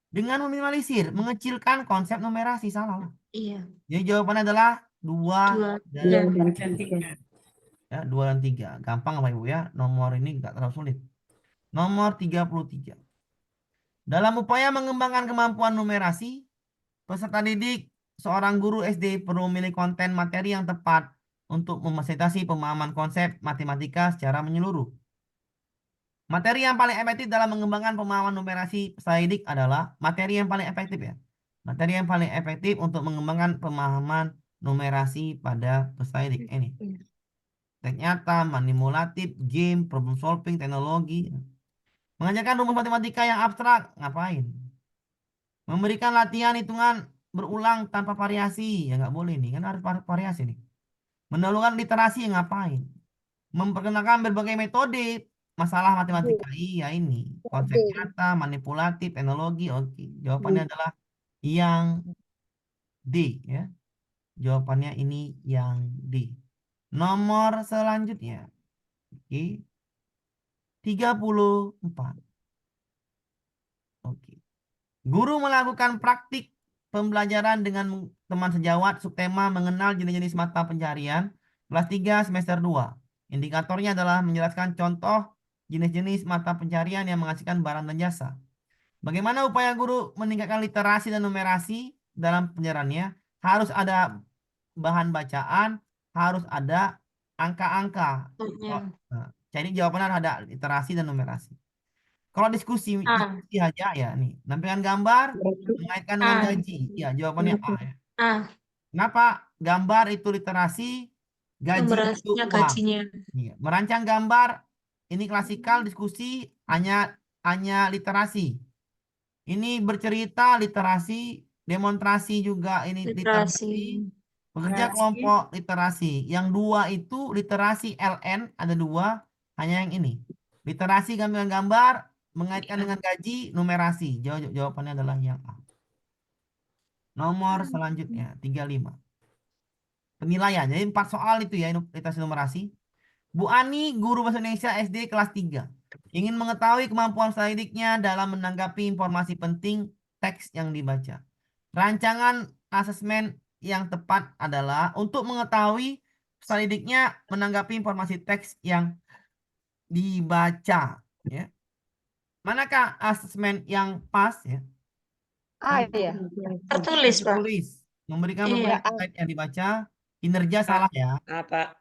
Dengan meminimalisir, mengecilkan konsep numerasi, salah lah. Iya. Jadi jawabannya adalah 2 dan 3. ya, 2 dan 3. Gampang Bapak Ibu ya. Nomor ini enggak terlalu sulit. Nomor 33. Dalam upaya mengembangkan kemampuan numerasi, peserta didik seorang guru SD perlu memilih konten materi yang tepat untuk memfasilitasi pemahaman konsep matematika secara menyeluruh. Materi yang paling efektif dalam mengembangkan pemahaman numerasi peserta didik adalah materi yang paling efektif ya. Materi yang paling efektif untuk mengembangkan pemahaman numerasi pada peserta didik ini. Teks nyata, manipulatif, game, problem solving, teknologi. Mengajarkan rumus matematika yang abstrak, ngapain? Memberikan latihan hitungan berulang tanpa variasi, ya nggak boleh nih, kan harus variasi nih. Mendahulukan literasi, ngapain? Memperkenalkan berbagai metode masalah matematika, iya ini. Konsep nyata, manipulatif, teknologi, oke. Jawabannya adalah yang D ya. Jawabannya ini yang D. Nomor selanjutnya. Oke. 34. Oke. Guru melakukan praktik pembelajaran dengan teman sejawat subtema mengenal jenis-jenis mata pencarian kelas 3 semester 2. Indikatornya adalah menjelaskan contoh jenis-jenis mata pencarian yang menghasilkan barang dan jasa. Bagaimana upaya guru meningkatkan literasi dan numerasi dalam penjelasannya? Harus ada bahan bacaan, harus ada angka-angka. Nah, jadi jawabannya ada literasi dan numerasi. Kalau diskusi aja ya nih, nampilkan gambar, mengaitkan dengan gaji. Ya, jawabannya A ya. Kenapa? Gambar itu literasi, gaji itu uang. Gajinya. Iya. Merancang gambar, ini klasikal, diskusi, hanya literasi. Ini bercerita, literasi, demonstrasi juga ini literasi. Bekerja kelompok literasi. Yang 2 itu literasi LN, ada 2, hanya yang ini. Literasi gambar, mengaitkan dengan gaji, numerasi. Jawabannya adalah yang A. Nomor selanjutnya, 35. Penilaian. Jadi 4 soal itu ya, literasi numerasi. Bu Ani, guru bahasa Indonesia SD kelas 3. Ingin mengetahui kemampuan peserta didiknya dalam menanggapi informasi penting teks yang dibaca. Rancangan asesmen yang tepat adalah untuk mengetahui peserta didiknya menanggapi informasi teks yang dibaca. Ya. Manakah asesmen yang pas? Ya? Iya. Tertulis, Pak. Tertulis. Memberikan Iya. beberapa slide yang dibaca. Kinerja salah ya. Apa?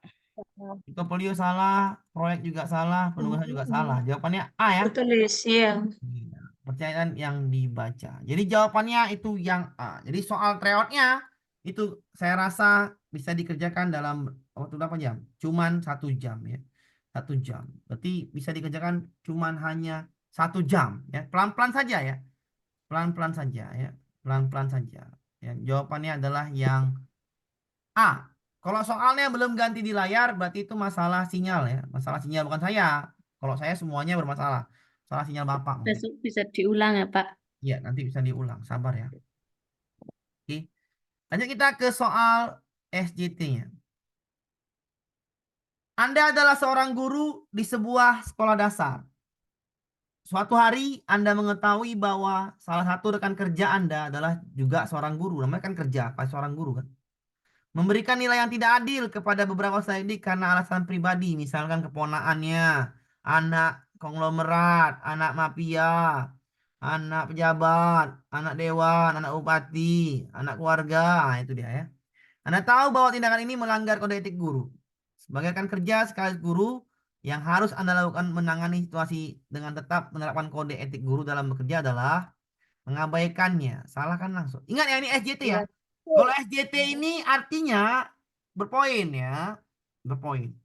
Portofolio salah, proyek juga salah, penugasan juga salah. Jawabannya A ya. Tertulis, iya. Iya, pertanyaan yang dibaca. Jadi jawabannya itu yang A. Jadi soal tryoutnya itu saya rasa bisa dikerjakan dalam waktu berapa jam? Cuman 1 jam ya. 1 jam. Berarti bisa dikerjakan cuman hanya 1 jam ya. Pelan-pelan saja ya. Pelan-pelan saja ya. Pelan-pelan saja. Ya, jawabannya adalah yang A. Kalau soalnya belum ganti di layar, berarti itu masalah sinyal ya. Masalah sinyal bukan saya. Kalau saya semuanya bermasalah. Salah sinyal Bapak mungkin. Besok bisa diulang ya, Pak. Iya, nanti bisa diulang. Sabar ya. Oke. Lanjut kita ke soal SJT-nya. Anda adalah seorang guru di sebuah sekolah dasar. Suatu hari Anda mengetahui bahwa salah satu rekan kerja Anda adalah juga seorang guru. Namanya kan kerja, apa seorang guru kan? Memberikan nilai yang tidak adil kepada beberapa peserta didik karena alasan pribadi, misalkan keponakannya, anak konglomerat, anak mafia, anak pejabat, anak dewan, anak bupati, anak keluarga. Nah, itu dia ya. Anda tahu bahwa tindakan ini melanggar kode etik guru. Sebagai rekan kerja sekaligus guru, yang harus Anda lakukan menangani situasi dengan tetap menerapkan kode etik guru dalam bekerja adalah mengabaikannya. Salahkan langsung. Ingat ya, ini SJT ya. Kalau SJT ini artinya berpoin ya. Berpoin.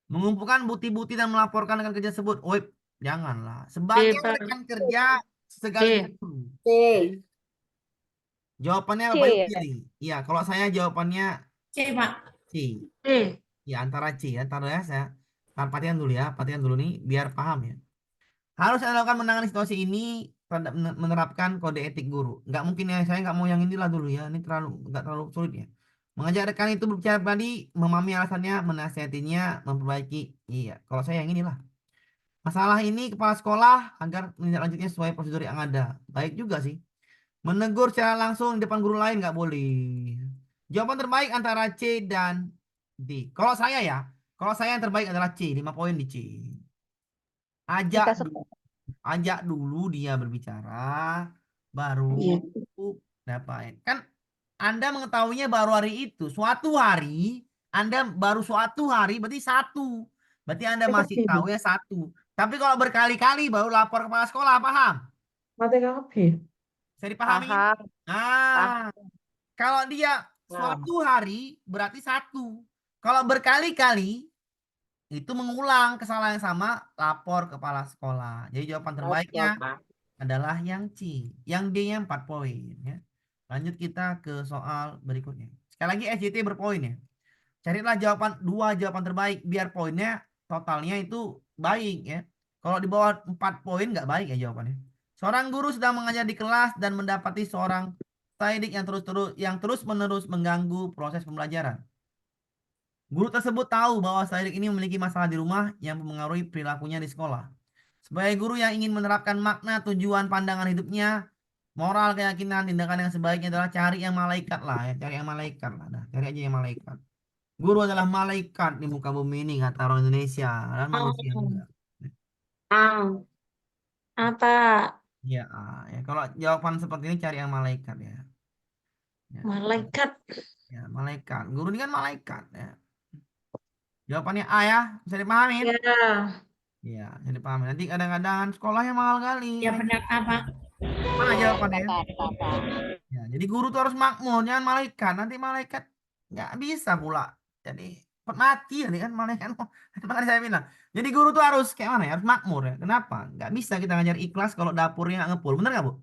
Mengumpulkan bukti-bukti dan melaporkan rekan kerja tersebut. Oh, janganlah. Sebagai Pak. rekan kerja sekaligus guru. Jawabannya C, Bapak Ibu ya? pilih. Iya, kalau saya jawabannya C, Pak. C. Eh, Ya, antara C ya. Taruh ya saya. Perhatian dulu ya. Perhatian dulu nih biar paham ya. Harus Anda lakukan menangani situasi ini terhadap menerapkan kode etik guru. Nggak mungkin ya, saya nggak mau yang inilah dulu ya. Ini nggak terlalu sulit ya. Mengajak rekan itu berbicara pribadi, memahami alasannya, menasihatinya, memperbaiki. Iya, kalau saya yang inilah. Masalah ini kepala sekolah agar menindaklanjutnya sesuai prosedur yang ada. Baik juga sih. Menegur secara langsung di depan guru lain nggak boleh. Jawaban terbaik antara C dan D. Kalau saya ya, kalau saya yang terbaik adalah C. 5 poin di C. Ajak dulu dia berbicara, baru Iya. dapat. Kan Anda mengetahuinya baru hari itu. Suatu hari, Anda baru suatu hari berarti 1. Berarti Anda masih tahu ya 1. Tapi kalau berkali-kali baru lapor kepala sekolah, paham? Bisa dipahami? Paham. Nah, kalau dia suatu hari berarti 1. Kalau berkali-kali itu mengulang kesalahan yang sama, lapor kepala sekolah. Jadi jawaban terbaiknya adalah yang C. Yang D-nya 4 poin ya. Lanjut kita ke soal berikutnya. Sekali lagi SJT berpoin ya. Carilah dua jawaban terbaik biar poinnya totalnya itu baik ya. Kalau di bawah 4 poin nggak baik ya jawabannya. Seorang guru sedang mengajar di kelas dan mendapati seorang didik yang terus-menerus mengganggu proses pembelajaran. Guru tersebut tahu bahwa didik ini memiliki masalah di rumah yang mempengaruhi perilakunya di sekolah. Sebagai guru yang ingin menerapkan makna, tujuan, pandangan hidupnya, moral, keyakinan, tindakan yang sebaiknya adalah cari yang malaikat lah ya. Cari yang malaikat lah. Nah, cari aja yang malaikat. Guru adalah malaikat di muka bumi ini, kata orang Indonesia. Dan manusia juga. apa? Ya, ya. Kalau jawaban seperti ini cari yang malaikat ya. Ya. Malaikat. Ya, malaikat. Guru ini kan malaikat ya. Jawabannya A ya. Bisa dipahami? Ya. Iya, bisa dipahami. Nanti kadang-kadang sekolahnya mahal kali. Ya benar, Pak. Mana jawabannya? Ya, jadi guru tuh harus makmur, jangan malaikat. Nanti malaikat nggak bisa pula. Jadi mati nanti kan malaikat. Makanya saya bilang. Jadi guru tuh harus kayak mana ya? Harus makmur ya. Kenapa? Nggak bisa kita ngajar ikhlas kalau dapurnya nggak ngepul. Bener nggak, Bu?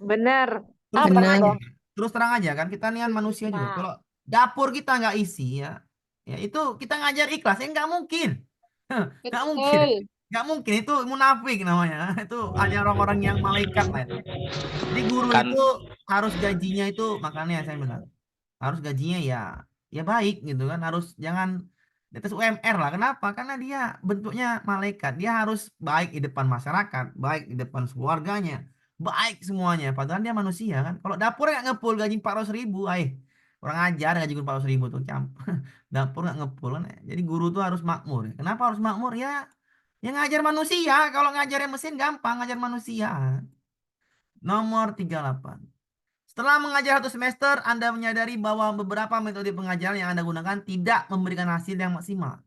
Bener. Terus terang bener aja. dong. Terus terang aja kan kita nih kan manusia juga. Nah. Kalau dapur kita nggak isi ya, ya itu kita ngajar ikhlas ya nggak mungkin. Nggak mungkin. Nggak mungkin itu munafik namanya. Itu hanya orang-orang yang malaikat lah itu. Jadi guru itu harus gajinya itu makanya saya bilang harus gajinya ya baik gitu kan. Harus jangan Di atas UMR lah. Kenapa? Karena dia bentuknya malaikat. Dia harus baik di depan masyarakat, baik di depan keluarganya, baik semuanya. Padahal dia manusia kan. Kalau dapur nggak ngepul gaji 400.000, orang ajar gaji 400.000 tuh dapur nggak ngepul kan. Jadi guru tuh harus makmur. Kenapa harus makmur? Ya, yang ngajar manusia. Kalau ngajarin mesin gampang, ngajar manusia. Nomor 38. Setelah mengajar 1 semester, Anda menyadari bahwa beberapa metode pengajaran yang Anda gunakan tidak memberikan hasil yang maksimal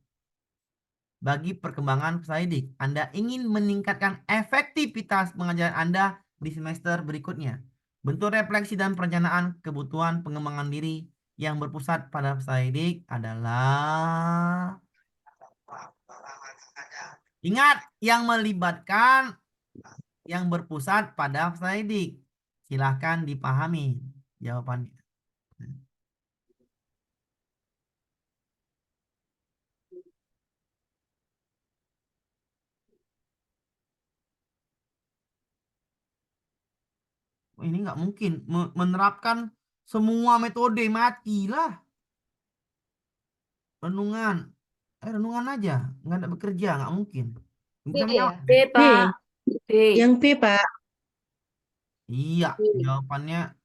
bagi perkembangan peserta didik. Anda ingin meningkatkan efektivitas pengajaran Anda di semester berikutnya. Bentuk refleksi dan perencanaan kebutuhan pengembangan diri yang berpusat pada peserta didik adalah, ingat, yang melibatkan yang berpusat pada peserta didik. Silahkan dipahami jawabannya. Ini nggak mungkin menerapkan semua metode, matilah. Renungan, renungan aja, nggak ada bekerja, nggak mungkin. Bisa menjawab? B, Pak. B. Yang B, Pak. Iya, jawabannya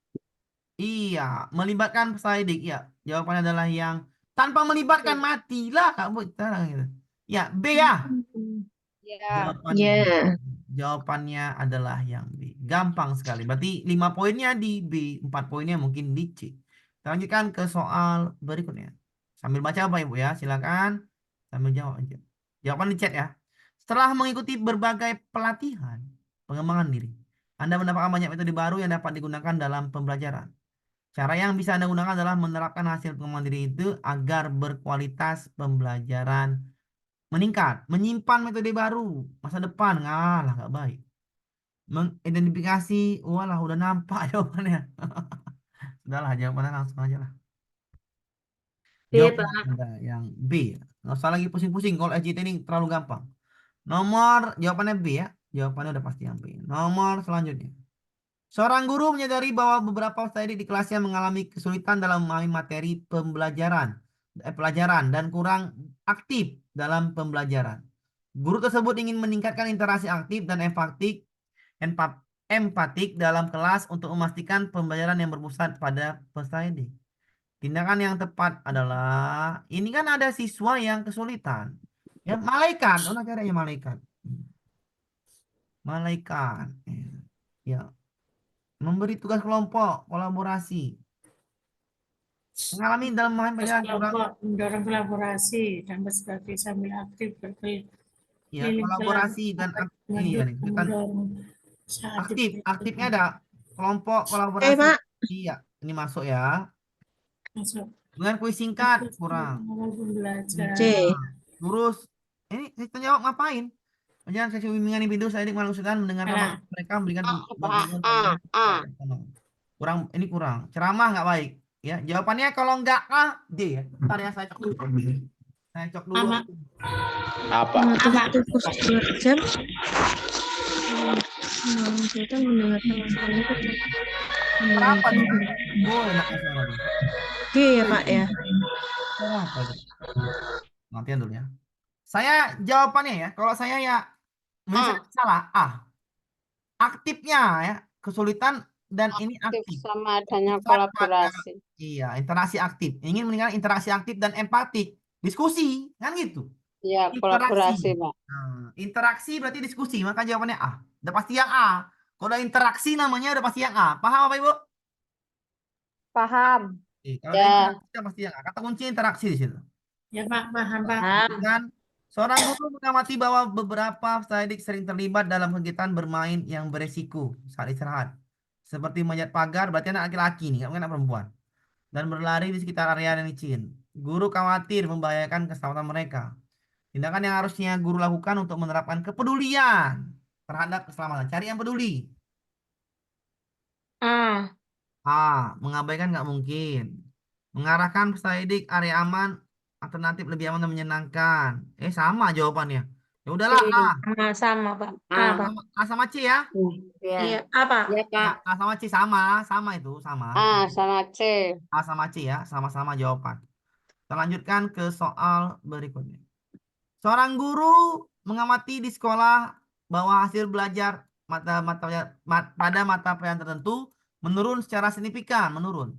iya, melibatkan peserta didik. Ya, jawabannya adalah yang tanpa melibatkan, matilah Kak Bu. Gitu. Ya, B ya. Ya. Jawabannya, Ya. jawabannya adalah yang B. Gampang sekali. Berarti 5 poinnya di B, 4 poinnya mungkin di C. Kita lanjutkan ke soal berikutnya. Sambil baca Bapak Ibu ya, silakan sambil jawab aja. Jawaban di chat ya. Setelah mengikuti berbagai pelatihan pengembangan diri, Anda mendapatkan banyak metode baru yang dapat digunakan dalam pembelajaran. Cara yang bisa Anda gunakan adalah menerapkan hasil pengembangan diri itu agar berkualitas pembelajaran meningkat, menyimpan metode baru masa depan, ngalah gak baik. Mengidentifikasi, walah udah nampak jawabannya. Sudahlah, jawabannya langsung aja lah. B, Jawaban Pak. Anda yang B. Nggak usah lagi pusing-pusing kalau SJT ini terlalu gampang. Jawabannya B ya. Jawabannya udah pasti yang B. Nomor selanjutnya. Seorang guru menyadari bahwa beberapa peserta didik di kelasnya mengalami kesulitan dalam memahami materi pelajaran dan kurang aktif dalam pembelajaran. Guru tersebut ingin meningkatkan interaksi aktif dan empatik dalam kelas untuk memastikan pembelajaran yang berpusat pada peserta didik. Tindakan yang tepat adalah, ini kan ada siswa yang kesulitan. Ya, malaikat, caranya malaikat. Malaikat. Ya. Memberi tugas kelompok, kolaborasi. Mengalami dalam memahami Tugas pelajaran kurang, kelompok mendorong kolaborasi dan bersinergi sambil aktif ya, berkeliling kolaborasi dan ini ya, kelihatan saat aktif. Aktifnya ada kelompok Eh, kolaborasi. Pak. Iya, ini masuk ya. masuk Dengan kuis singkat kurang. awal pembelajaran. C. Terus ini kita jawab ngapain? Jangan sesi bimbingan individu saya dimaksudkan mendengarkan Nah. maksud mereka memberikan A. kurang, ini kurang. Ceramah nggak baik. Ya, jawabannya kalau nggak A, D ya. Bentar ya, saya cok dulu. Saya cok dulu. Ama. Apa? Waktu kursus belajar. Kita mendengarkan masalahnya itu. Berapa tuh? Oh, enaknya suara tuh. G ya, Pak ya. Berapa tuh? Nantian dulu ya. Saya jawabannya ya, kalau saya ya salah A. Aktifnya ya, kesulitan dan ini aktif. Sama adanya Sifat kolaborasi. Iya, interaksi aktif. Ingin meningkatkan interaksi aktif dan empatik. Diskusi, kan gitu. Ya, kolaborasi, Pak. Nah, interaksi berarti diskusi, maka jawabannya A. Udah pasti yang A. Kalau ada interaksi namanya udah pasti yang A. Paham apa Ibu? Paham. Kalau ada Ya. interaksi udah pasti yang A. Kata kunci interaksi di situ. Ya, Pak, paham, Pak. Dan seorang guru mengamati bahwa beberapa peserta didik sering terlibat dalam kegiatan bermain yang beresiko saat istirahat. Seperti manjat pagar, berarti anak laki-laki nih, nggak anak perempuan. Dan berlari di sekitar area yang licin. Guru khawatir membahayakan keselamatan mereka. Tindakan yang harusnya guru lakukan untuk menerapkan kepedulian terhadap keselamatan. Cari yang peduli. A. A. Mengabaikan nggak mungkin. Mengarahkan peserta didik area aman, alternatif lebih aman dan menyenangkan. Sama jawabannya. Ya udahlah, B. A. Sama, Pak. A, A. Pak. A sama C ya. Ya. Iya, A, Pak. Ya, Pak. A sama C sama itu sama. A sama C. A sama C ya, sama-sama jawaban. Kita lanjutkan ke soal berikutnya. Seorang guru mengamati di sekolah bahwa hasil belajar pada mata pelajaran tertentu menurun secara signifikan, menurun.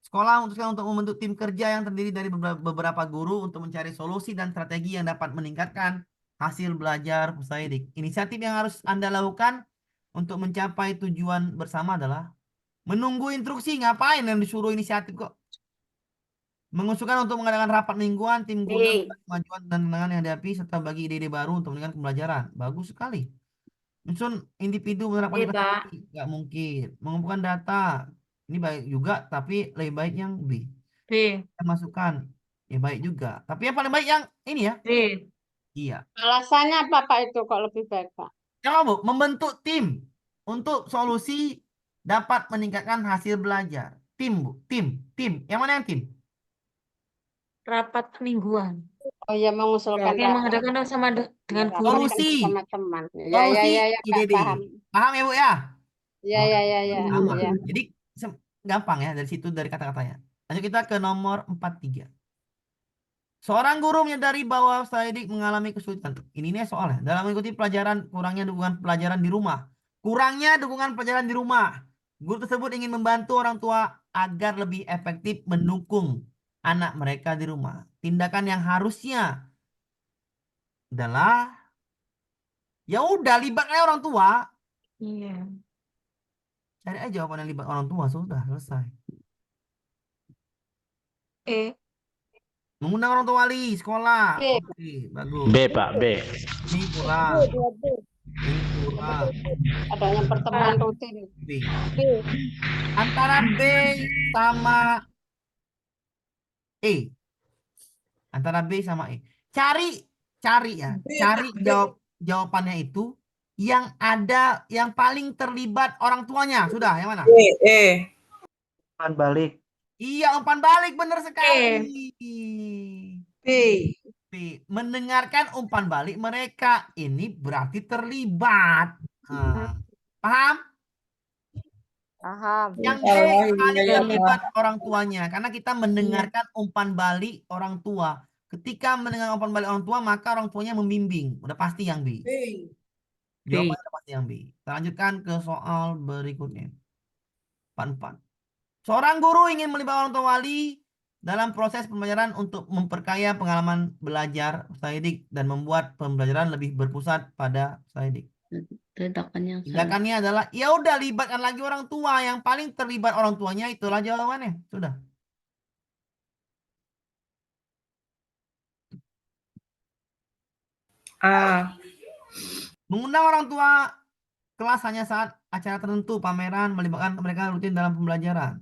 Sekolah memutuskan untuk membentuk tim kerja yang terdiri dari beberapa guru untuk mencari solusi dan strategi yang dapat meningkatkan hasil belajar peserta didik. Inisiatif yang harus Anda lakukan untuk mencapai tujuan bersama adalah menunggu instruksi. Ngapain yang disuruh inisiatif kok? Mengusulkan untuk mengadakan rapat mingguan tim guna B. kemajuan dan tantangan yang dihadapi serta bagi ide-ide baru untuk meningkatkan pembelajaran. Bagus sekali. Menyusun individu menerapkan B, Pak. strategi. Nggak mungkin. Mengumpulkan data. Ini baik juga, tapi lebih baik yang B. B. Kita masukkan. Ya baik juga. Tapi yang paling baik yang ini ya. B. Iya. Alasannya apa Pak itu kok lebih baik Pak? Yang Bu, membentuk tim untuk solusi dapat meningkatkan hasil belajar. Tim, Bu. Tim. Yang mana yang tim? Rapat mingguan. Oh ya mengusulkan Yang mengadakan dengan rapat guru. Solusi. sama teman. Ya Solusi Pak, IDD. paham. Paham ya Bu ya? Ya. Sama. Ya. Jadi gampang ya dari situ, dari kata-katanya. Lanjut kita ke nomor 43. Seorang guru menyadari bahwa peserta didik mengalami kesulitan. Ini nih soalnya. Dalam mengikuti pelajaran, kurangnya dukungan pelajaran di rumah. Guru tersebut ingin membantu orang tua agar lebih efektif mendukung anak mereka di rumah. Tindakan yang harusnya adalah ya udah libatkan orang tua. Iya. Cari aja jawaban yang libat orang tua, sudah selesai. E. Mengundang orang tua wali sekolah. B. Oke, bagus. B, Pak, B. Ini kurang. Adanya pertemuan rutin. B. Antara B sama E. Antara B sama E. Cari ya. Cari jawabannya itu yang ada yang paling terlibat orang tuanya. Sudah, yang mana? Umpan balik. Iya, umpan balik, benar sekali. B. Mendengarkan umpan balik mereka. Ini berarti terlibat. Paham? Paham. Yang B paling terlibat orang tuanya. Karena kita mendengarkan umpan balik orang tua. Ketika mendengar umpan balik orang tua, maka orang tuanya membimbing. Udah pasti yang B. Jawabannya udah pasti yang B. Kita lanjutkan ke soal berikutnya. 44. Seorang guru ingin melibatkan orang tua wali dalam proses pembelajaran untuk memperkaya pengalaman belajar peserta didik dan membuat pembelajaran lebih berpusat pada peserta didik. Tindakannya adalah ya udah libatkan lagi orang tua, yang paling terlibat orang tuanya, itulah jawabannya. Sudah. Mengundang orang tua kelas hanya saat acara tertentu, pameran, melibatkan mereka rutin dalam pembelajaran.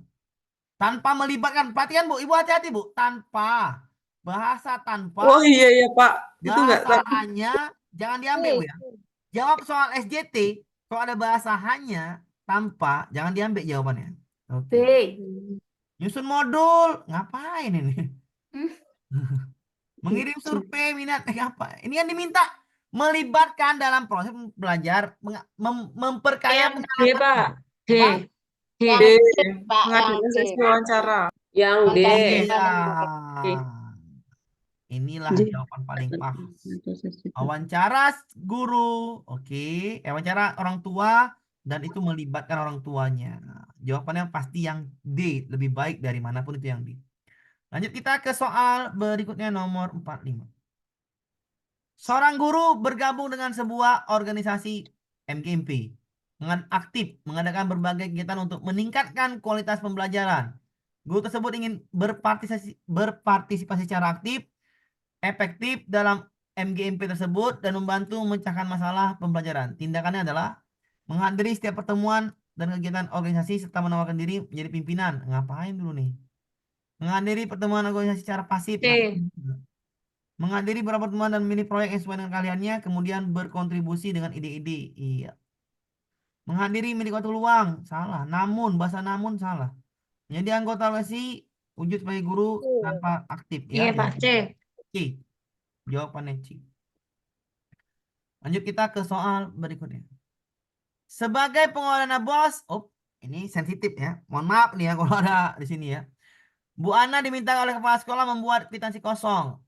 Tanpa melibatkan, perhatikan Bu, Ibu hati-hati Bu, tanpa. Bahasa tanpa. Oh iya Pak. Itu enggak Bahasa hanya, jangan diambil Bu ya. Jawab soal SJT, kalau ada bahasa hanya, tanpa, jangan diambil jawabannya. B. Oke. Nyusun modul, ngapain ini? Mengirim survei minat, apa? Ini yang diminta melibatkan dalam proses belajar, memperkaya D, pengalaman. Pak. D. Pak, Mengadakan sesi wawancara. Yang D. Iya. Inilah jawaban paling pas. Wawancara guru, oke. Wawancara orang tua, dan itu melibatkan orang tuanya. Jawabannya pasti yang D, lebih baik dari manapun itu yang D. Lanjut kita ke soal berikutnya nomor 45. Seorang guru bergabung dengan sebuah organisasi MGMP. Aktif mengadakan berbagai kegiatan untuk meningkatkan kualitas pembelajaran. Guru tersebut ingin berpartisipasi secara aktif, efektif dalam MGMP tersebut dan membantu memecahkan masalah pembelajaran. Tindakannya adalah menghadiri setiap pertemuan dan kegiatan organisasi serta menawarkan diri menjadi pimpinan. Ngapain dulu nih? Menghadiri pertemuan organisasi secara pasif. Menghadiri beberapa pertemuan dan memilih proyek yang sesuai dengan keahliannya, kemudian berkontribusi dengan ide-ide. Iya. Menghadiri milik waktu luang, salah. Bahasa namun salah. Menjadi anggota LSI, wujud sebagai guru tanpa aktif. Iya, Pak. C. C. Jawabannya C. Lanjut kita ke soal berikutnya. Sebagai pengelola dana bos, ini sensitif ya. Mohon maaf nih ya kalau ada di sini ya. Bu Ana diminta oleh kepala sekolah membuat kwitansi kosong.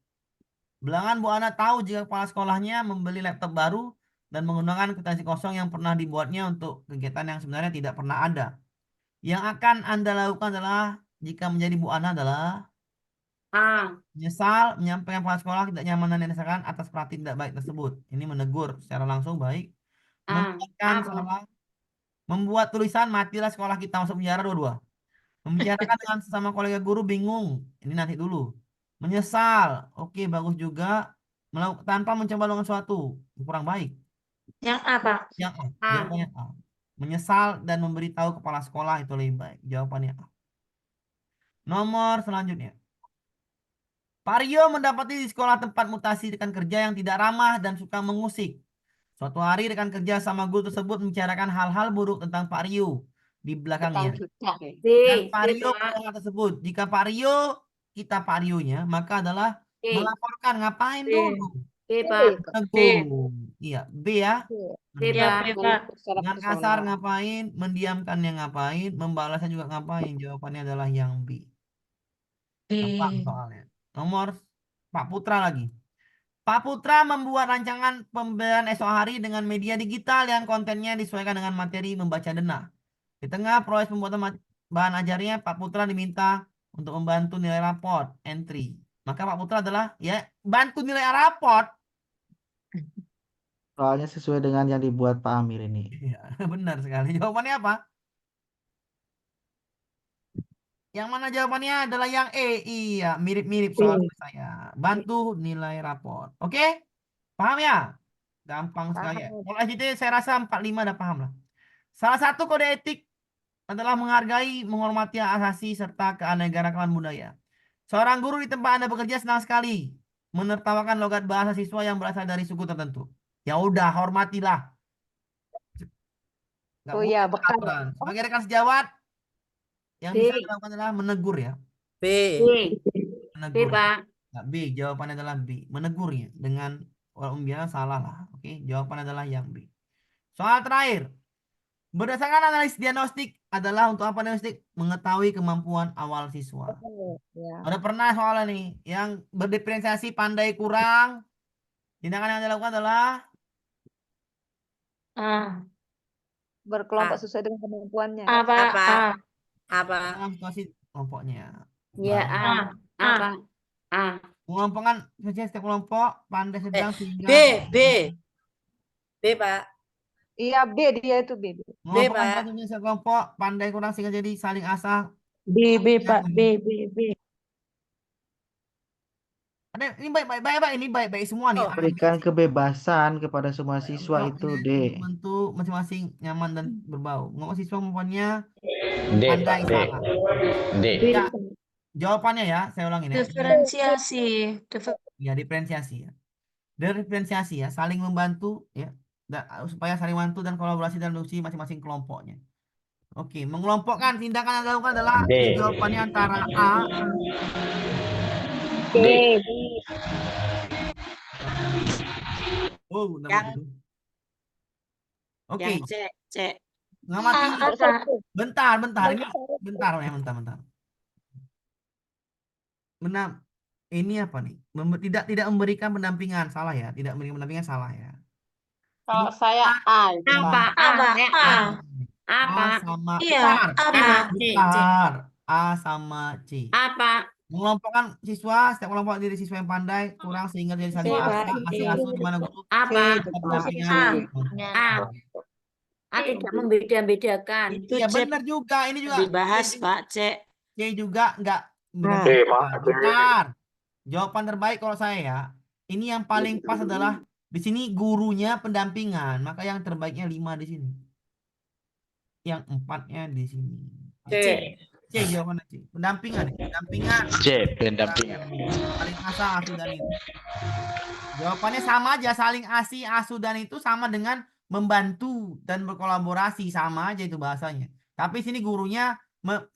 Belakangan Bu Ana tahu jika kepala sekolahnya membeli laptop baru dan menggunakan kwitansi kosong yang pernah dibuatnya untuk kegiatan yang sebenarnya tidak pernah ada. Yang akan Anda lakukan adalah jika menjadi Bu Ana adalah A. menyesal, menyampaikan kepala sekolah tidak nyaman yang dirasakan atas perhatian tidak baik tersebut. Ini menegur secara langsung baik. Membuatkan Apa? salah, membuat tulisan matilah sekolah kita masuk penjara dua-dua. Membicarakan dengan sesama kolega guru bingung. Ini nanti dulu. Menyesal. Oke, bagus juga. Tanpa mencoba dengan sesuatu. Kurang baik. Yang apa? Yang A. A. Jawabannya A. Menyesal dan memberitahu kepala sekolah itu lebih baik. Jawabannya A. Nomor selanjutnya. Pak Rio mendapati di sekolah tempat mutasi rekan kerja yang tidak ramah dan suka mengusik. Suatu hari rekan kerja sama guru tersebut membicarakan hal-hal buruk tentang Pak Rio di belakangnya. Utang juta. B. Dan Pak B, Rio Pak. pada hal tersebut. Jika Pak Rio, kita Pak Rio-nya, maka adalah B. melaporkan. Ngapain B. dulu? B, Pak. Menegur. Iya, B ya. B, Ya, Pak. B, Pak. Dengan kasar ngapain, mendiamkannya ngapain, membalasnya juga ngapain. Jawabannya adalah yang B. Gampang B. soalnya. Nomor Pak Putra lagi. Pak Putra membuat rancangan pembelajaran esok hari dengan media digital yang kontennya disesuaikan dengan materi membaca denah. Di tengah proses pembuatan bahan ajarnya, Pak Putra diminta untuk membantu nilai raport entry. Maka Pak Putra adalah ya bantu nilai raport. Soalnya sesuai dengan yang dibuat Pak Amir ini. Iya, benar sekali. Jawabannya apa? Yang mana jawabannya adalah yang E. Iya, mirip-mirip soal saya. Bantu nilai raport. Oke? Paham ya? Gampang sekali ya. Kalau SJT saya rasa 45 udah paham lah. Salah satu kode etik adalah menghargai, menghormati hak asasi serta keanekaragaman budaya. Seorang guru di tempat Anda bekerja senang sekali menertawakan logat bahasa siswa yang berasal dari suku tertentu. Ya udah, hormatilah. Nggak Oh boleh iya, bekal. ketakutan. Sebagai rekan sejawat, yang B. bisa dilakukan adalah menegur ya. B. B. B, Menegur. Pak. Nah, B, jawabannya adalah B. Menegurnya dengan walaupun biasa salah lah. Oke, jawabannya adalah yang B. Soal terakhir. Berdasarkan analisis diagnostik adalah untuk apa diagnostik? Mengetahui kemampuan awal siswa. Ya. Ada pernah soalnya nih yang berdiferensiasi pandai kurang. Tindakan yang dilakukan adalah A. Berkelompok A. sesuai dengan kemampuannya. Apa? Apa? A. Apa? dalam situasi kelompoknya. Ya, Baik. A. Apa? A. Mengelompokkan spesies setiap kelompok pandai sedang sehingga B. B, Pak. Iya, B dia itu B. mengelompokkan Pak. spesies setiap kelompok pandai kurang sehingga jadi saling asah. B, Pak. Yang- B, B, B. Ada ini baik ini baik semua nih. A, B, Berikan C. kebebasan kepada semua siswa Untuk itu D. membantu masing-masing nyaman dan berbau. Ngomong siswa kemampuannya D, pandai Pak, D. salah. D. Ya, jawabannya ya, saya ulangin ya. Diferensiasi. Ya, diferensiasi ya. Diferensiasi ya, saling membantu ya. Supaya saling membantu dan kolaborasi dan fungsi masing-masing kelompoknya. Oke, mengelompokkan tindakan yang dilakukan adalah D. ini jawabannya antara A. D. Oh, nama Yang- itu. Oke, Yang C. C. ngamati. Apa? Bentar. Ini bentar. Benar. Ini apa nih? Tidak memberikan pendampingan, salah ya. Tidak memberikan pendampingan, salah ya. Kalau saya A itu, Apa? Pak. Apa? A. Apa? A sama Iya, bentar. apa? Bentar. A sama C. Apa? Mengelompokkan siswa, setiap kelompok diri siswa yang pandai kurang sehingga jadi saling asih asuh di mana guru Apa? pendampingan. A tidak membeda-bedakan. Iya benar juga. Ini juga Dibahas, Pak. C. C juga enggak benar. Bentar. Jawaban terbaik kalau saya ya. Ini yang paling pas adalah di sini gurunya pendampingan, maka yang terbaiknya 5 di sini. Yang 4-nya di sini. C. C jawabannya C. Pendampingan. C, pendampingan. Saling asah asuh dan itu. Jawabannya sama aja, saling asih asuh dan itu sama dengan membantu dan berkolaborasi, sama aja itu bahasanya. Tapi sini gurunya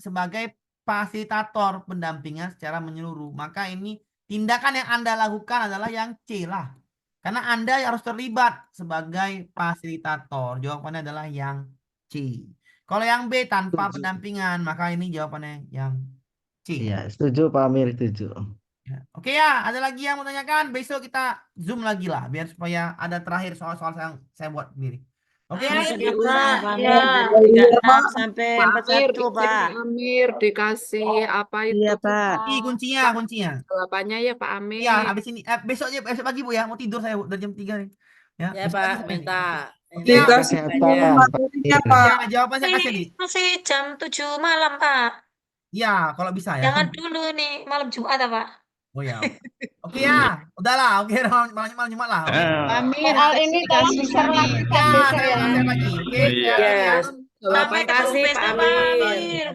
sebagai fasilitator pendampingan secara menyeluruh. Maka ini tindakan yang Anda lakukan adalah yang C lah. Karena Anda harus terlibat sebagai fasilitator. Jawabannya adalah yang C. Kalau yang B tanpa pendampingan, maka ini jawabannya yang C. Iya, setuju Pak Amir, setuju. Ya. Oke ya, ada lagi yang mau tanyakan? Besok kita zoom lagi lah, biar supaya ada terakhir soal-soal yang saya buat sendiri. Oke, Sudah Pak. Pak Ya. Amir, 36 sampai 41 Pak. Amir dikasih apa itu Iya, Pak. ini kuncinya, kuncinya. jawabannya ya Pak Amir. Iya, habis ini besok pagi Bu ya, mau tidur saya Bu, dari jam 3 nih. Ya, Ya besok Pak, pagi sampai nih. minta. Oke, ya. Kesehatan, Pak Amir. Ya, jawaban saya kasih nih. Masih jam 7 malam, Pak. Ya, kalau bisa ya. Jangan dulu nih, malam Jumat, Pak. Oh ya. Oke ya, udahlah. Oke, malam Jumat lah. Oke. Amir, Soal ini tolong di-share lagi Ya, kan besok saya ya. share lagi. Oke. Iya. Ya, Sampai terima kasih ketemu Pak besok, Pak Amir. Amir.